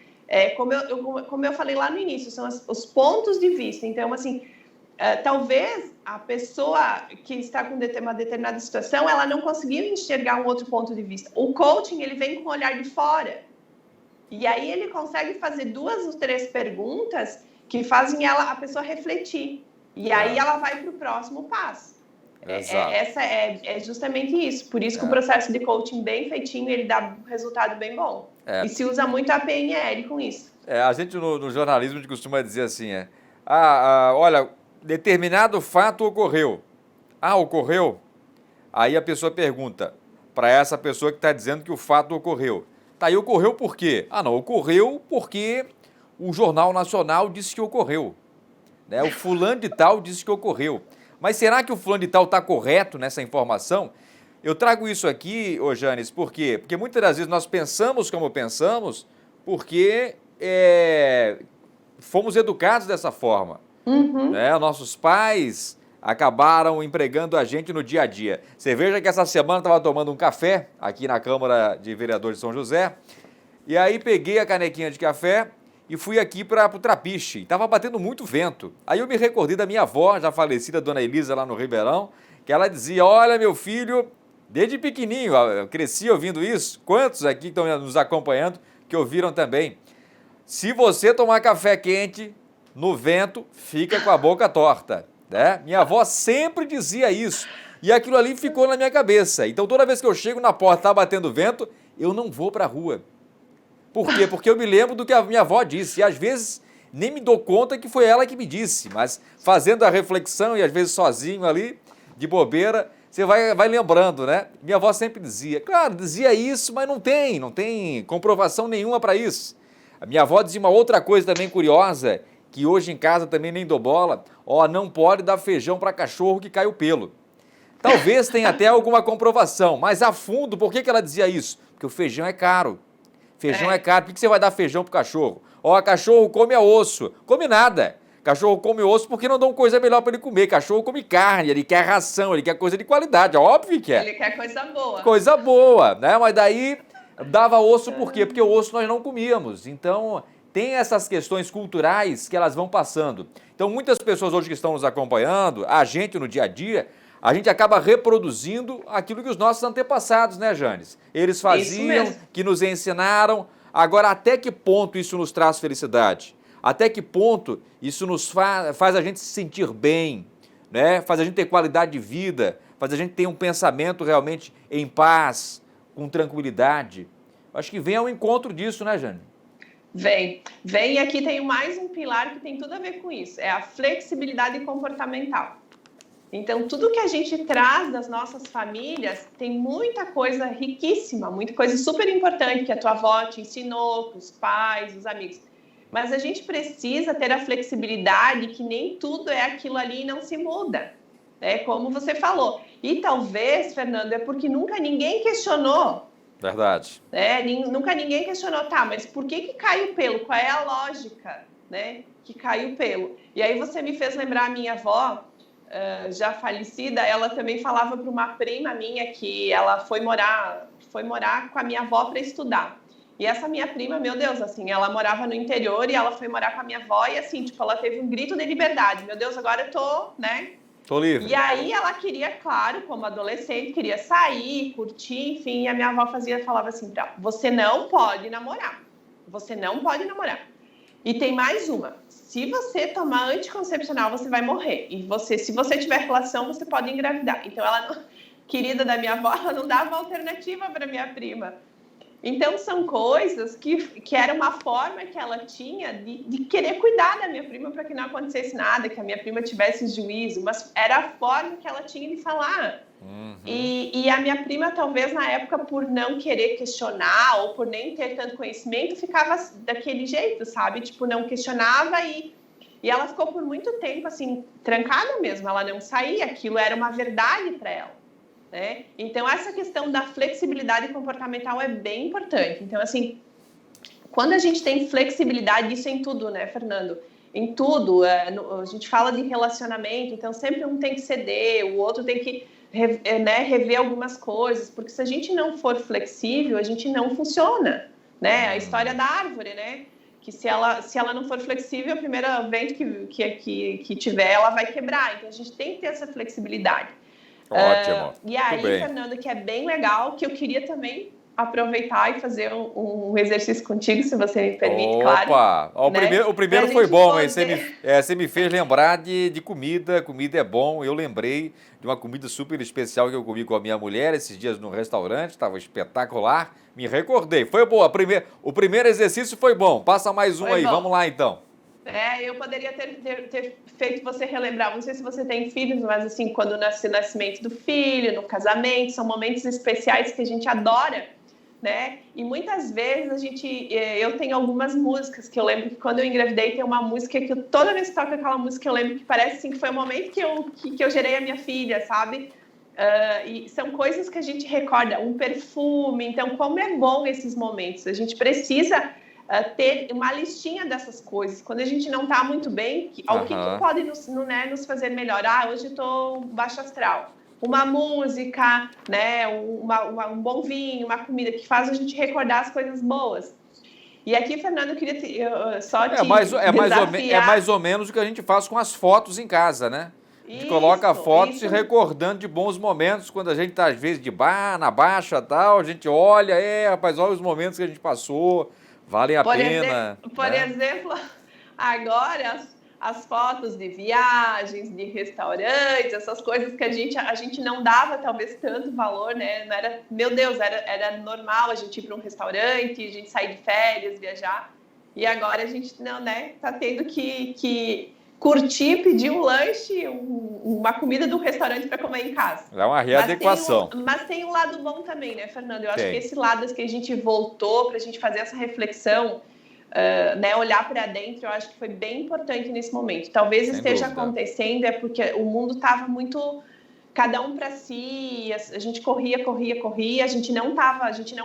como eu falei lá no início, são os pontos de vista. Então, assim, talvez a pessoa que está com uma determinada situação, ela não conseguiu enxergar um outro ponto de vista. O coaching, ele vem com o olhar de fora. E aí ele consegue fazer 2 ou 3 perguntas que fazem a pessoa refletir. E aí ela vai para o próximo passo. É justamente isso. Por isso que o processo de coaching bem feitinho, ele dá um resultado bem bom. E se usa muito a PNL com isso.
A gente no jornalismo a gente costuma dizer assim, olha, determinado fato ocorreu. Ocorreu? Aí a pessoa pergunta para essa pessoa que está dizendo que o fato ocorreu. Tá, e ocorreu por quê? Não, ocorreu porque o Jornal Nacional disse que ocorreu. O fulano de tal disse que ocorreu. Mas será que o fulano de tal está correto nessa informação? Eu trago isso aqui, Janes, por quê? Porque muitas das vezes nós pensamos como pensamos porque fomos educados dessa forma. Nossos pais acabaram empregando a gente no dia a dia. Você veja que essa semana eu estava tomando um café aqui na Câmara de Vereadores de São José, e aí peguei a canequinha de café e fui aqui para o Trapiche. Estava batendo muito vento. Aí eu me recordei da minha avó, já falecida, Dona Elisa, lá no Ribeirão, que ela dizia, olha, meu filho, desde pequenininho, eu cresci ouvindo isso. Quantos aqui estão nos acompanhando que ouviram também? Se você tomar café quente no vento, fica com a boca torta. né? Minha avó sempre dizia isso. E aquilo ali ficou na minha cabeça. Então, toda vez que eu chego na porta, tá batendo vento, eu não vou para a rua. Por quê? Porque eu me lembro do que a minha avó disse. E às vezes nem me dou conta que foi ela que me disse. Mas fazendo a reflexão e às vezes sozinho ali, de bobeira, você vai lembrando, né? Minha avó sempre dizia. Claro, dizia isso, mas não tem comprovação nenhuma para isso. A minha avó dizia uma outra coisa também curiosa, que hoje em casa também nem dou bola. Ó, não pode dar feijão para cachorro que cai o pelo. Talvez tenha até alguma comprovação, mas a fundo, por que ela dizia isso? Porque o feijão é caro. Feijão é caro, por que você vai dar feijão pro cachorro? Ó, cachorro come osso. Come nada. Cachorro come osso porque não dão coisa melhor para ele comer. Cachorro come carne, ele quer ração, ele quer coisa de qualidade, óbvio que é.
Ele quer coisa boa.
Coisa boa, né? Mas daí dava osso por quê? Porque o osso nós não comíamos. Então, tem essas questões culturais que elas vão passando. Então, muitas pessoas hoje que estão nos acompanhando, a gente no dia a dia, a gente acaba reproduzindo aquilo que os nossos antepassados, né, Janes? Eles faziam, que nos ensinaram. Agora, até que ponto isso nos traz felicidade? Até que ponto isso nos faz a gente se sentir bem, né? Faz a gente ter qualidade de vida, faz a gente ter um pensamento realmente em paz, com tranquilidade. Acho que vem ao encontro disso, né, Jane?
Vem, e aqui tem mais um pilar que tem tudo a ver com isso, é a flexibilidade comportamental. Então, tudo que a gente traz das nossas famílias tem muita coisa riquíssima, muita coisa super importante que a tua avó te ensinou, com os pais, os amigos. Mas a gente precisa ter a flexibilidade que nem tudo é aquilo ali e não se muda, né? Como você falou. E talvez, Fernando, é porque nunca ninguém questionou.
Verdade.
Né? Nunca ninguém questionou, tá, mas por que cai o pelo? Qual é a lógica, né, que cai o pelo? E aí você me fez lembrar a minha avó, já falecida, ela também falava para uma prima minha que ela foi morar com a minha avó para estudar. E essa minha prima, meu Deus, assim, ela morava no interior e ela foi morar com a minha avó e assim, tipo, ela teve um grito de liberdade. Meu Deus, agora eu tô, né?
Tô livre.
E aí ela queria, claro, como adolescente, queria sair, curtir, enfim, e a minha avó falava assim pra ela, você não pode namorar. Você não pode namorar. E tem mais uma. Se você tomar anticoncepcional, você vai morrer. E se você tiver relação, você pode engravidar. Então, querida da minha avó, ela não dava alternativa para minha prima. Então, são coisas que era uma forma que ela tinha de querer cuidar da minha prima para que não acontecesse nada, que a minha prima tivesse juízo, mas era a forma que ela tinha de falar. Uhum. E a minha prima, talvez, na época, por não querer questionar ou por nem ter tanto conhecimento, ficava daquele jeito, sabe? Tipo, não questionava e ela ficou por muito tempo, assim, trancada mesmo. Ela não saía, aquilo era uma verdade para ela. Né? Então, essa questão da flexibilidade comportamental é bem importante. Então, assim, quando a gente tem flexibilidade, isso é em tudo, né, Fernando? Em tudo. A gente fala de relacionamento, então sempre um tem que ceder, o outro tem que rever algumas coisas, porque se a gente não for flexível, a gente não funciona, né? A história da árvore, né? Que se ela não for flexível, o primeiro vento que tiver, ela vai quebrar. Então, a gente tem que ter essa flexibilidade.
Ótimo.
E aí, Fernando, que é bem legal, que eu queria também aproveitar e fazer um exercício contigo, se você me permite, claro.
Opa!
Né?
O primeiro foi bom, hein? Você me fez lembrar de comida. Comida é bom. Eu lembrei de uma comida super especial que eu comi com a minha mulher esses dias no restaurante, estava espetacular. Me recordei. Foi boa. O primeiro exercício foi bom. Passa mais um aí. Vamos lá, então.
Eu poderia ter feito você relembrar, não sei se você tem filhos, mas assim, quando nasce o nascimento do filho, no casamento, são momentos especiais que a gente adora, né? E muitas vezes eu tenho algumas músicas que eu lembro que quando eu engravidei tem uma música que toda vez que toco aquela música eu lembro que parece assim, que foi o momento que eu gerei a minha filha, sabe? E são coisas que a gente recorda, um perfume, então como é bom esses momentos, a gente precisa ter uma listinha dessas coisas. Quando a gente não está muito bem, o que pode nos fazer melhor? Hoje eu estou baixo astral. Uma música, né? Um bom vinho, uma comida que faz a gente recordar as coisas boas. E aqui, Fernando, eu queria só te
desafiar. É mais ou menos o que a gente faz com as fotos em casa, né? A gente coloca fotos se recordando de bons momentos, quando a gente está, às vezes, na baixa e tal, a gente olha, rapaz, olha os momentos que a gente passou, valem a pena.
Por exemplo, agora as fotos de viagens, de restaurantes, essas coisas que a gente não dava talvez tanto valor, né? Não era, meu Deus, era normal a gente ir para um restaurante, a gente sair de férias, viajar. E agora a gente não, né? Tá tendo que curtir, pedir um lanche, uma comida do restaurante para comer em casa.
É uma readequação.
Mas tem um lado bom também, né, Fernando? Eu acho que esse lado que a gente voltou para a gente fazer essa reflexão, né, olhar para dentro, eu acho que foi bem importante nesse momento. Talvez esteja acontecendo porque o mundo estava muito cada um para si, a gente corria, a gente não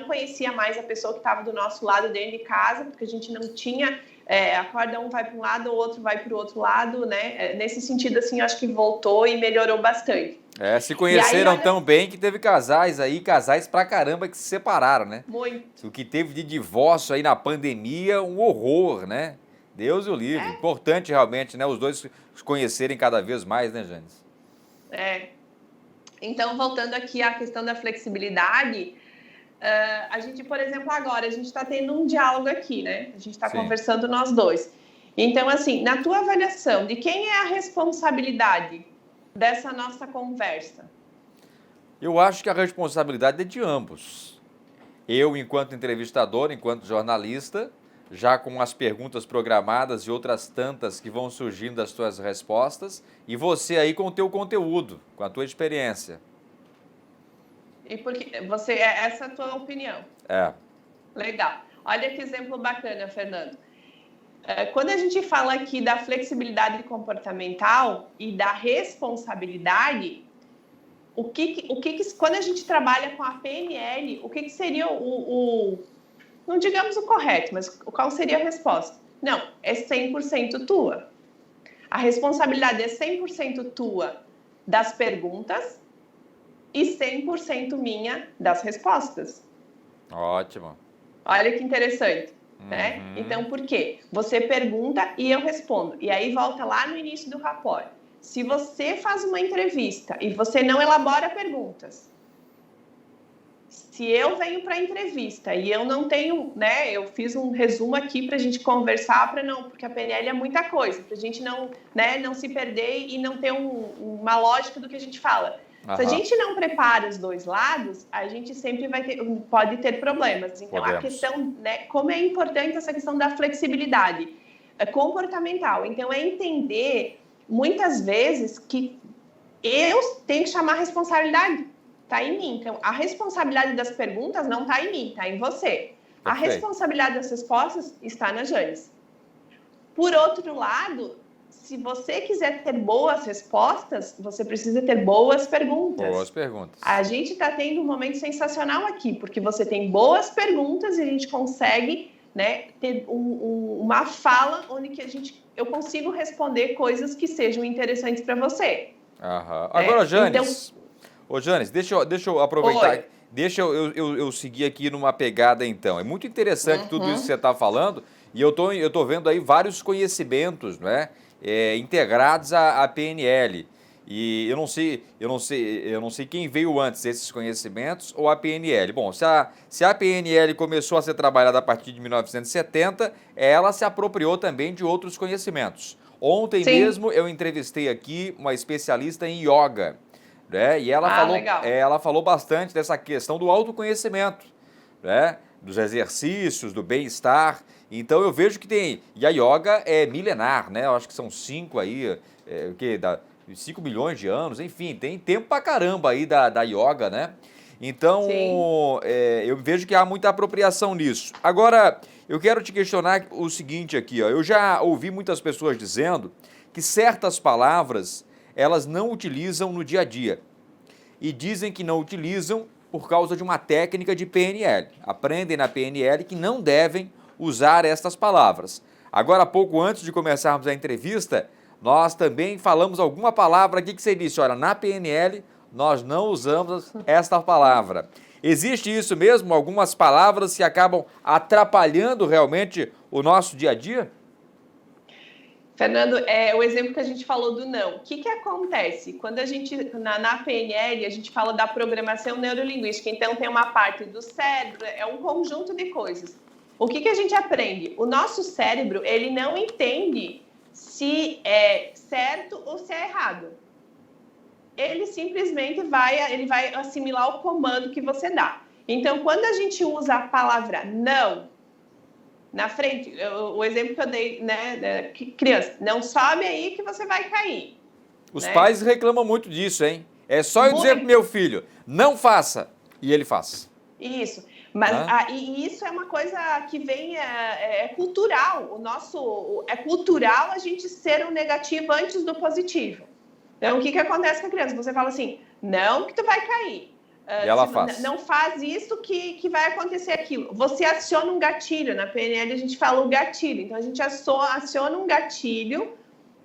conhecia mais a pessoa que estava do nosso lado dentro de casa, porque a gente não tinha, a corda um vai para um lado, o outro vai para o outro lado, né? Nesse sentido, assim, eu acho que voltou e melhorou bastante.
Se conheceram tão bem que teve casais pra caramba que se separaram, né?
Muito.
O que teve de divórcio aí na pandemia, um horror, né? Deus o livre. Importante realmente, né? Os dois se conhecerem cada vez mais, né, Janes?
Então, voltando aqui à questão da flexibilidade, a gente, por exemplo, agora, a gente está tendo um diálogo aqui, né? A gente está conversando nós dois. Então, assim, na tua avaliação, de quem é a responsabilidade dessa nossa conversa?
Eu acho que a responsabilidade é de ambos. Eu, enquanto entrevistador, enquanto jornalista, já com as perguntas programadas e outras tantas que vão surgindo das tuas respostas, e você aí com o teu conteúdo, com a tua experiência.
E porque essa é a tua opinião? Legal. Olha que exemplo bacana, Fernando. Quando a gente fala aqui da flexibilidade comportamental e da responsabilidade, quando a gente trabalha com a PNL, o que seria não digamos o correto, mas qual seria a resposta? Não, é 100% tua. A responsabilidade é 100% tua das perguntas e 100% minha das respostas.
Ótimo.
Olha que interessante, né? Então, por quê? Você pergunta e eu respondo. E aí volta lá no início do rapport. Se você faz uma entrevista e você não elabora perguntas, se eu venho para a entrevista e eu não tenho, né, eu fiz um resumo aqui para a gente conversar, porque a PNL é muita coisa, para a gente não, né, não se perder e não ter uma lógica do que a gente fala. Se a gente não prepara os dois lados, a gente sempre pode ter problemas. Então, a questão, né, como é importante essa questão da flexibilidade comportamental. Então, é entender, muitas vezes, que eu tenho que chamar a responsabilidade. Está em mim. Então, a responsabilidade das perguntas não está em mim, está em você. A responsabilidade das respostas está na Janes. Por outro lado, se você quiser ter boas respostas, você precisa ter boas perguntas.
Boas perguntas.
A gente está tendo um momento sensacional aqui, porque você tem boas perguntas e a gente consegue, né, ter uma fala onde eu consigo responder coisas que sejam interessantes para você.
Agora, Janes... Ô, Janes, deixa eu aproveitar. Oi. Deixa eu seguir aqui numa pegada, então. É muito interessante tudo isso que você está falando, e eu tô vendo aí vários conhecimentos, né, integrados à PNL. E eu não sei quem veio antes, esses conhecimentos ou a PNL. Bom, se a PNL começou a ser trabalhada a partir de 1970, ela se apropriou também de outros conhecimentos. Ontem mesmo eu entrevistei aqui uma especialista em yoga. Né? E ela falou bastante dessa questão do autoconhecimento, né? Dos exercícios, do bem-estar. Então eu vejo que tem... E a yoga é milenar, né? Eu acho que são 5 milhões de anos, enfim, tem tempo pra caramba aí da yoga, né? Então, eu vejo que há muita apropriação nisso. Agora, eu quero te questionar o seguinte aqui, ó. Eu já ouvi muitas pessoas dizendo que certas palavras elas não utilizam no dia a dia. E dizem que não utilizam por causa de uma técnica de PNL. Aprendem na PNL que não devem usar estas palavras. Agora, pouco antes de começarmos a entrevista, nós também falamos alguma palavra aqui que você disse, olha, na PNL nós não usamos esta palavra. Existe isso mesmo? Algumas palavras que acabam atrapalhando realmente o nosso dia a dia?
Fernando, o exemplo que a gente falou do não. O que acontece? Quando a gente, na PNL, a gente fala da programação neurolinguística, então tem uma parte do cérebro, é um conjunto de coisas. O que a gente aprende? O nosso cérebro, ele não entende se é certo ou se é errado. Ele simplesmente vai assimilar o comando que você dá. Então, quando a gente usa a palavra não na frente, o exemplo que eu dei, né, criança, não sobe aí que você vai cair.
Os
né?
pais reclamam muito disso, hein? É só eu dizer pro meu filho, não faça, e ele faz.
Isso. Mas e isso é uma coisa que vem é cultural. É cultural a gente ser o negativo antes do positivo. Então, o que acontece com a criança? Você fala assim, não que tu vai cair.
E ela faz.
Não faz isso que vai acontecer aquilo. Você aciona um gatilho. Na PNL a gente fala o gatilho. Então, a gente aciona um gatilho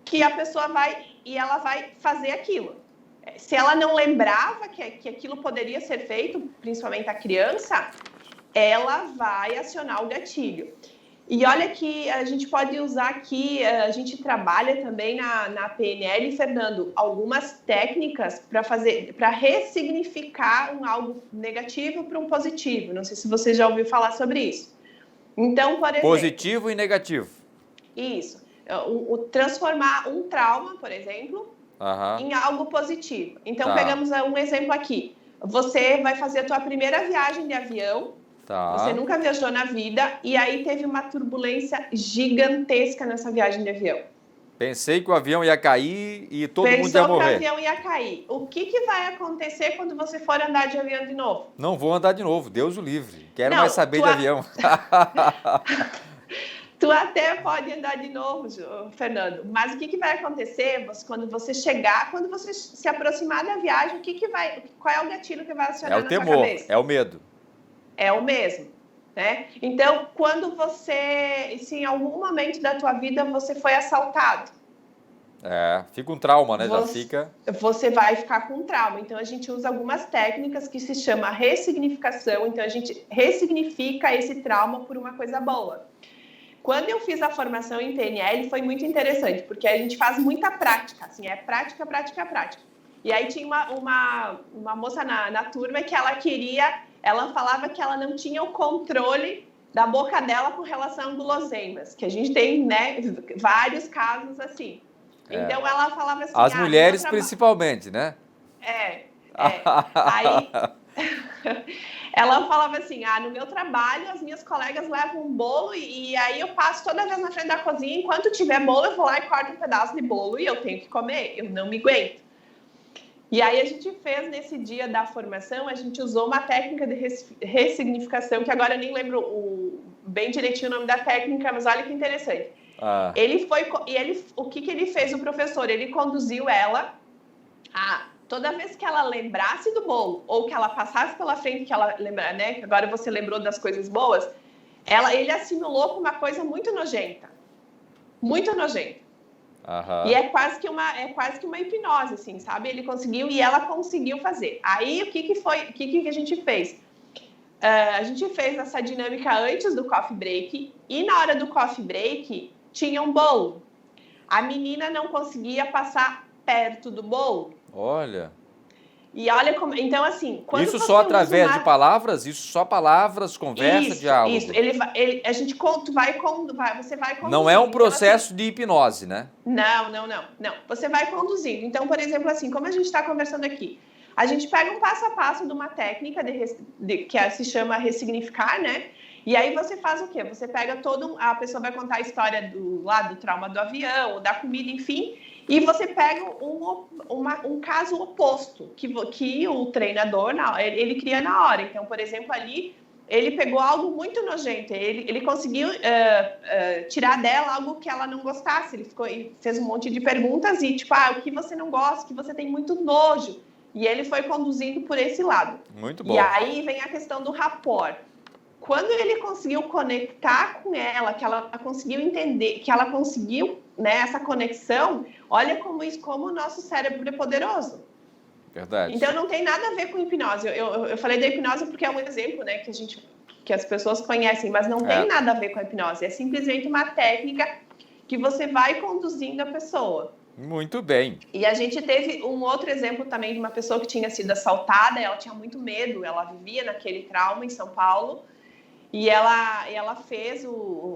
que a pessoa vai e ela vai fazer aquilo. Se ela não lembrava que aquilo poderia ser feito, principalmente a criança, ela vai acionar o gatilho. E olha que a gente pode usar aqui, a gente trabalha também na PNL, Fernando, algumas técnicas para ressignificar algo negativo para um positivo. Não sei se você já ouviu falar sobre isso. Então, por exemplo...
Positivo e negativo.
Isso. Transformar um trauma, por exemplo, em algo positivo. Então, pegamos um exemplo aqui. Você vai fazer a tua primeira viagem de avião. Você nunca viajou na vida e aí teve uma turbulência gigantesca nessa viagem de avião.
Pensei que o avião ia cair e todo mundo ia morrer.
Pensou que o avião ia cair. O que vai acontecer quando você for andar de avião de novo?
Não vou andar de novo, Deus o livre. Quero mais saber de avião.
Tu até pode andar de novo, Fernando, mas o que vai acontecer quando você chegar, quando você se aproximar da viagem, qual é o gatilho que vai acionar na sua cabeça? É o temor,
é o medo.
É o mesmo, né? Então, se em algum momento da tua vida você foi assaltado.
Fica um trauma, né?
Você vai ficar com um trauma. Então, a gente usa algumas técnicas que se chama ressignificação. Então, a gente ressignifica esse trauma por uma coisa boa. Quando eu fiz a formação em PNL, foi muito interessante, porque a gente faz muita prática, assim, é prática, prática, prática. E aí tinha uma moça na turma que ela falava que ela não tinha o controle da boca dela com relação a guloseimas, que a gente tem, né, vários casos assim. Então ela falava assim...
As mulheres principalmente, né?
Aí ela falava assim, no meu trabalho as minhas colegas levam um bolo e aí eu passo toda vez na frente da cozinha, enquanto tiver bolo eu vou lá e corto um pedaço de bolo e eu tenho que comer, eu não me aguento. E aí a gente fez nesse dia da formação, a gente usou uma técnica de ressignificação, que agora eu nem lembro bem direitinho o nome da técnica, mas olha que interessante. O que ele fez, o professor? Ele conduziu ela a toda vez que ela lembrasse do bolo, ou que ela passasse pela frente, que ela lembra, né? Que agora você lembrou das coisas boas, ele assimilou com uma coisa muito nojenta. Muito nojenta. E é quase que uma hipnose, assim, sabe? Ele conseguiu e ela conseguiu fazer. Aí, o que a gente fez? A gente fez essa dinâmica antes do coffee break e na hora do coffee break tinha um bolo. A menina não conseguia passar perto do bolo.
Olha.
E olha como... Então, assim...
Isso só através de palavras? Isso só palavras, conversa, diálogo?
Isso. Você vai conduzindo.
Não é um processo de hipnose, né?
Não. Você vai conduzindo. Então, por exemplo, assim, como a gente está conversando aqui, a gente pega um passo a passo de uma técnica que se chama ressignificar, né? E aí você faz o quê? Você pega a pessoa vai contar a história do trauma do avião, ou da comida, enfim... E você pega um caso oposto, que o treinador, ele cria na hora. Então, por exemplo, ali, ele pegou algo muito nojento. Ele conseguiu tirar dela algo que ela não gostasse. Ele fez um monte de perguntas e, tipo, o que você não gosta, que você tem muito nojo. E ele foi conduzindo por esse lado.
Muito bom.
E aí vem a questão do rapport. Quando ele conseguiu conectar com ela, que ela conseguiu entender, que ela conseguiu, né, essa conexão, olha como o nosso cérebro é poderoso.
Verdade.
Então não tem nada a ver com hipnose. Eu falei da hipnose porque é um exemplo, né, que as pessoas conhecem, mas não tem nada a ver com a hipnose. É simplesmente uma técnica que você vai conduzindo a pessoa.
Muito bem.
E a gente teve um outro exemplo também de uma pessoa que tinha sido assaltada, ela tinha muito medo, ela vivia naquele trauma em São Paulo. E ela fez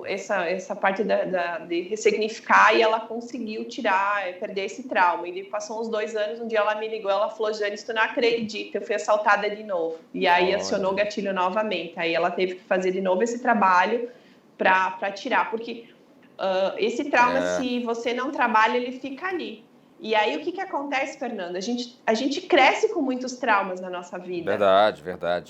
essa parte de ressignificar e ela conseguiu perder esse trauma. E passou uns 2 anos, um dia ela me ligou, ela falou, Janice, tu não acredita, eu fui assaltada de novo. E aí acionou o gatilho novamente. Aí ela teve que fazer de novo esse trabalho para tirar. Porque esse trauma, se você não trabalha, ele fica ali. E aí, o que acontece, Fernando? A gente cresce com muitos traumas na nossa vida.
Verdade.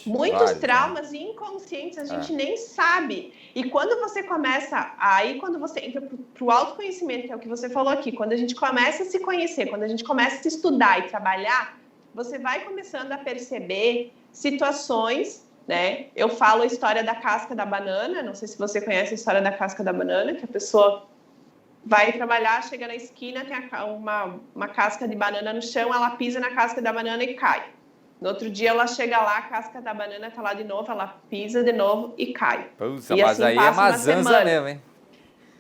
Muitos
Vários,
traumas inconscientes, a gente nem sabe. E quando você começa, quando você entra para o autoconhecimento, que é o que você falou aqui, quando a gente começa a se conhecer, quando a gente começa a se estudar e trabalhar, você vai começando a perceber situações, né? Eu falo a história da casca da banana, não sei se você conhece a história da casca da banana, que a pessoa vai trabalhar, chega na esquina, tem uma casca de banana no chão, ela pisa na casca da banana e cai. No outro dia ela chega lá, a casca da banana tá lá de novo, ela pisa de novo e cai.
Puxa,
e
mas
assim
aí é mazanza mesmo, hein?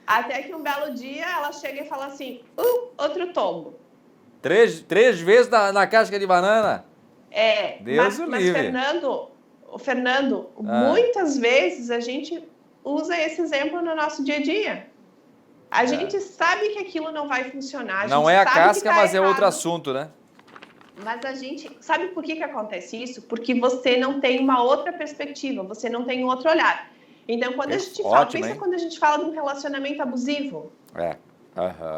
Até que um belo dia ela chega e fala assim, outro tombo.
3 vezes na casca de banana? Deus o
mas
livre.
Fernando, muitas vezes a gente usa esse exemplo no nosso dia a dia. A gente sabe que aquilo não vai funcionar.
Não é a casca, mas é outro assunto, né?
Mas a gente... Sabe por que acontece isso? Porque você não tem uma outra perspectiva, você não tem um outro olhar. Então, quando a gente fala... Pensa quando a gente fala de um relacionamento abusivo.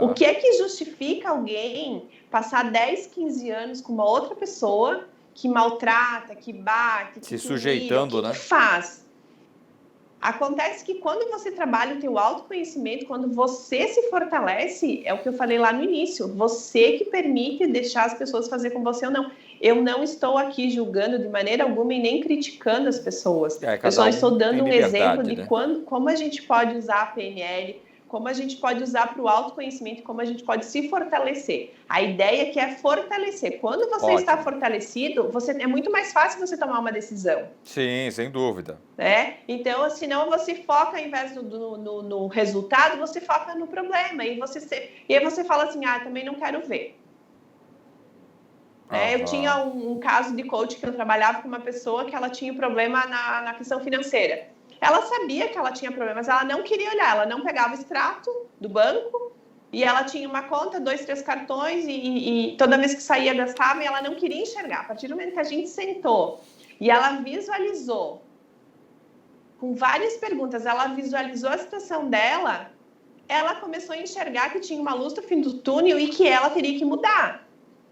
O que é que justifica alguém passar 10, 15 anos com uma outra pessoa que maltrata, que bate, que
se sujeitando,
né? Que faz? Acontece que quando você trabalha o teu autoconhecimento, quando você se fortalece, é o que eu falei lá no início, você que permite deixar as pessoas fazer com você ou não. Eu não estou aqui julgando de maneira alguma e nem criticando as pessoas. Eu só estou dando um exemplo de como a gente pode usar a PNL, como a gente pode usar para o autoconhecimento, como a gente pode se fortalecer. A ideia que é fortalecer. Quando você está fortalecido, é muito mais fácil você tomar uma decisão.
Sim, sem dúvida.
Então, senão você foca, ao invés no resultado, você foca no problema. E aí você fala assim, também não quero ver. Eu tinha um caso de coach que eu trabalhava com uma pessoa que ela tinha problema na questão financeira. Ela sabia que ela tinha problemas, ela não queria olhar, ela não pegava o extrato do banco e ela tinha uma conta, 2, 3 cartões e toda vez que saía gastava e ela não queria enxergar. A partir do momento que a gente sentou e ela visualizou, com várias perguntas, ela visualizou a situação dela, ela começou a enxergar que tinha uma luz no fim do túnel e que ela teria que mudar.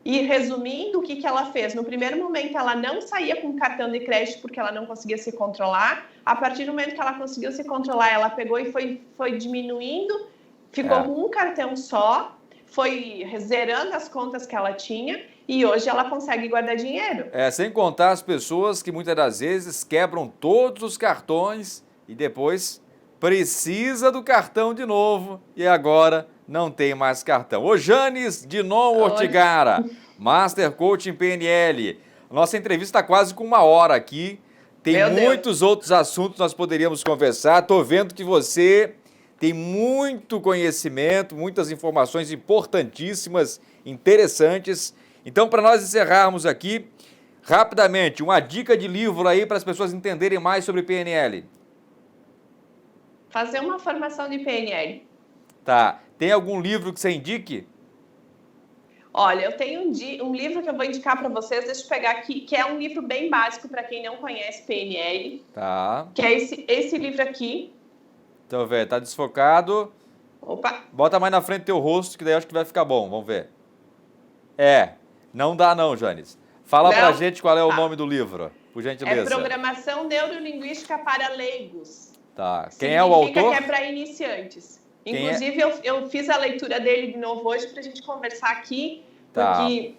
E resumindo, o que ela fez? No primeiro momento, ela não saía com cartão de crédito porque ela não conseguia se controlar. A partir do momento que ela conseguiu se controlar, ela pegou e foi diminuindo, ficou com um cartão só, foi zerando as contas que ela tinha e hoje ela consegue guardar dinheiro.
Sem contar as pessoas que muitas das vezes quebram todos os cartões e depois precisa do cartão de novo e agora não tem mais cartão. Ô Janis Dinon Ortigara, Master Coach em PNL. Nossa entrevista está quase com 1 hora aqui. Tem muitos outros assuntos que nós poderíamos conversar. Estou vendo que você tem muito conhecimento, muitas informações importantíssimas, interessantes. Então, para nós encerrarmos aqui, rapidamente, uma dica de livro aí para as pessoas entenderem mais sobre PNL.
Fazer uma formação de PNL.
Tá. Tem algum livro que você indique?
Olha, eu tenho um livro que eu vou indicar para vocês, deixa eu pegar aqui, que é um livro bem básico para quem não conhece PNL.
Tá.
Que é esse livro aqui.
Deixa eu ver, tá desfocado.
Opa.
Bota mais na frente do teu rosto, que daí eu acho que vai ficar bom, vamos ver. Não dá não, Janis. Fala pra gente qual é o nome do livro, por gentileza.
É Programação Neurolinguística para Leigos.
Tá. Quem é o autor?
Significa que é para iniciantes. Inclusive, eu fiz a leitura dele de novo hoje para a gente conversar aqui, porque,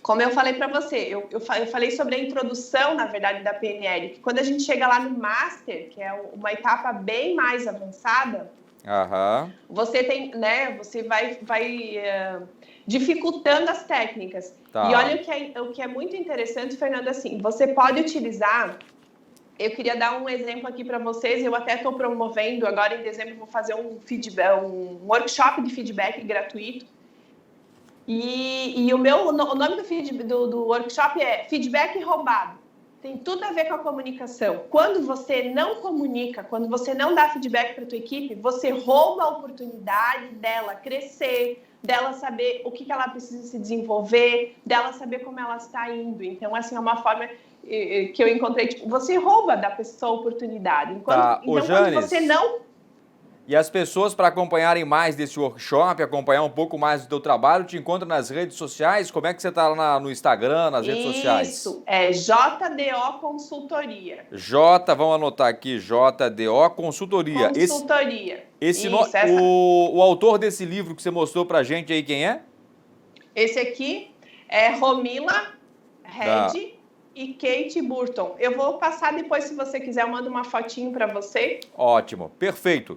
como eu falei para você, eu falei sobre a introdução, na verdade, da PNL, que quando a gente chega lá no Master, que é uma etapa bem mais avançada, você tem, né, você vai dificultando as técnicas. E olha o que é muito interessante, Fernando, assim, você pode utilizar... Eu queria dar um exemplo aqui para vocês, eu até estou promovendo, agora em dezembro vou fazer um workshop de feedback gratuito. E o nome do workshop é Feedback Roubado. Tem tudo a ver com a comunicação. Quando você não comunica, quando você não dá feedback para a tua equipe, você rouba a oportunidade dela crescer, dela saber o que ela precisa se desenvolver, dela saber como ela está indo. Então, assim, é uma forma que eu encontrei, tipo, você rouba da pessoa a oportunidade. Então, quando você não...
E as pessoas, para acompanharem mais desse workshop, acompanhar um pouco mais do teu trabalho, te encontram nas redes sociais? Como é que você está lá no Instagram, nas redes sociais?
Isso, é JDO Consultoria.
Vamos anotar aqui, JDO Consultoria.
Consultoria.
O autor desse livro que você mostrou pra gente aí, quem é?
Esse aqui é Romila Red e Kate Burton. Eu vou passar depois, se você quiser, eu mando uma fotinho para você.
Ótimo, perfeito.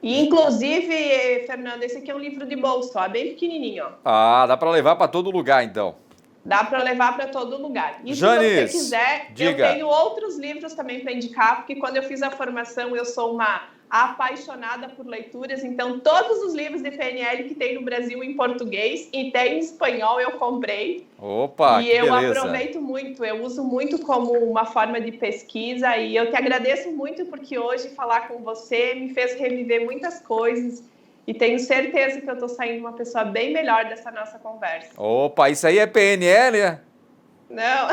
E, inclusive, Fernando, esse aqui é um livro de bolso, ó, bem pequenininho. Ó.
Ah, dá para levar para todo lugar, então.
Dá para levar para todo lugar. E
Janis,
se você quiser,
diga.
Eu tenho outros livros também para indicar, porque quando eu fiz a formação, eu sou uma apaixonada por leituras, então todos os livros de PNL que tem no Brasil em português e tem em espanhol eu comprei.
Opa,
e
que
eu
beleza.
Aproveito muito, eu uso muito como uma forma de pesquisa e eu te agradeço muito porque hoje falar com você me fez reviver muitas coisas e tenho certeza que eu estou saindo uma pessoa bem melhor dessa nossa conversa.
Opa, isso aí é PNL, né?
Não.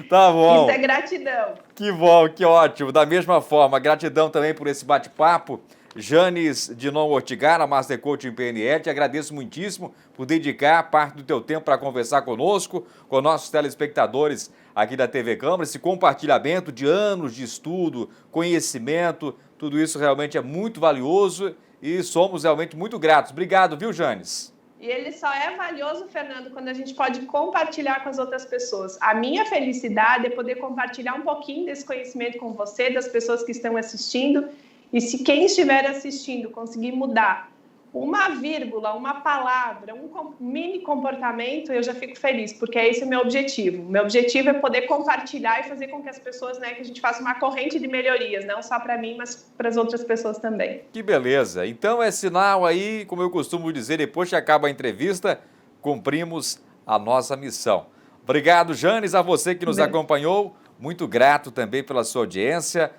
Tá bom.
Isso é gratidão.
Que bom, que ótimo. Da mesma forma, gratidão também por esse bate-papo. Janis Dinon Ortigara, Master Coach em PNL, te agradeço muitíssimo por dedicar parte do teu tempo para conversar conosco, com nossos telespectadores aqui da TV Câmara, esse compartilhamento de anos de estudo, conhecimento, tudo isso realmente é muito valioso e somos realmente muito gratos. Obrigado, viu, Janis?
E ele só é valioso, Fernando, quando a gente pode compartilhar com as outras pessoas. A minha felicidade é poder compartilhar um pouquinho desse conhecimento com você, das pessoas que estão assistindo. E se quem estiver assistindo conseguir mudar uma vírgula, uma palavra, um mini comportamento, eu já fico feliz, porque esse é o meu objetivo. O meu objetivo é poder compartilhar e fazer com que as pessoas, né, que a gente faça uma corrente de melhorias, não só para mim, mas para as outras pessoas também.
Que beleza. Então é sinal aí, como eu costumo dizer, depois que acaba a entrevista, cumprimos a nossa missão. Obrigado, Janis, a você que nos acompanhou. Muito grato também pela sua audiência.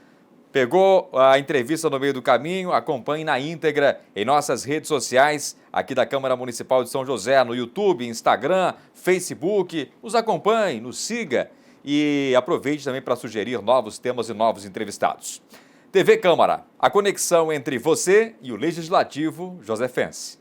Pegou a entrevista no meio do caminho, acompanhe na íntegra em nossas redes sociais, aqui da Câmara Municipal de São José, no YouTube, Instagram, Facebook. Nos acompanhe, nos siga e aproveite também para sugerir novos temas e novos entrevistados. TV Câmara, a conexão entre você e o Legislativo Josefense.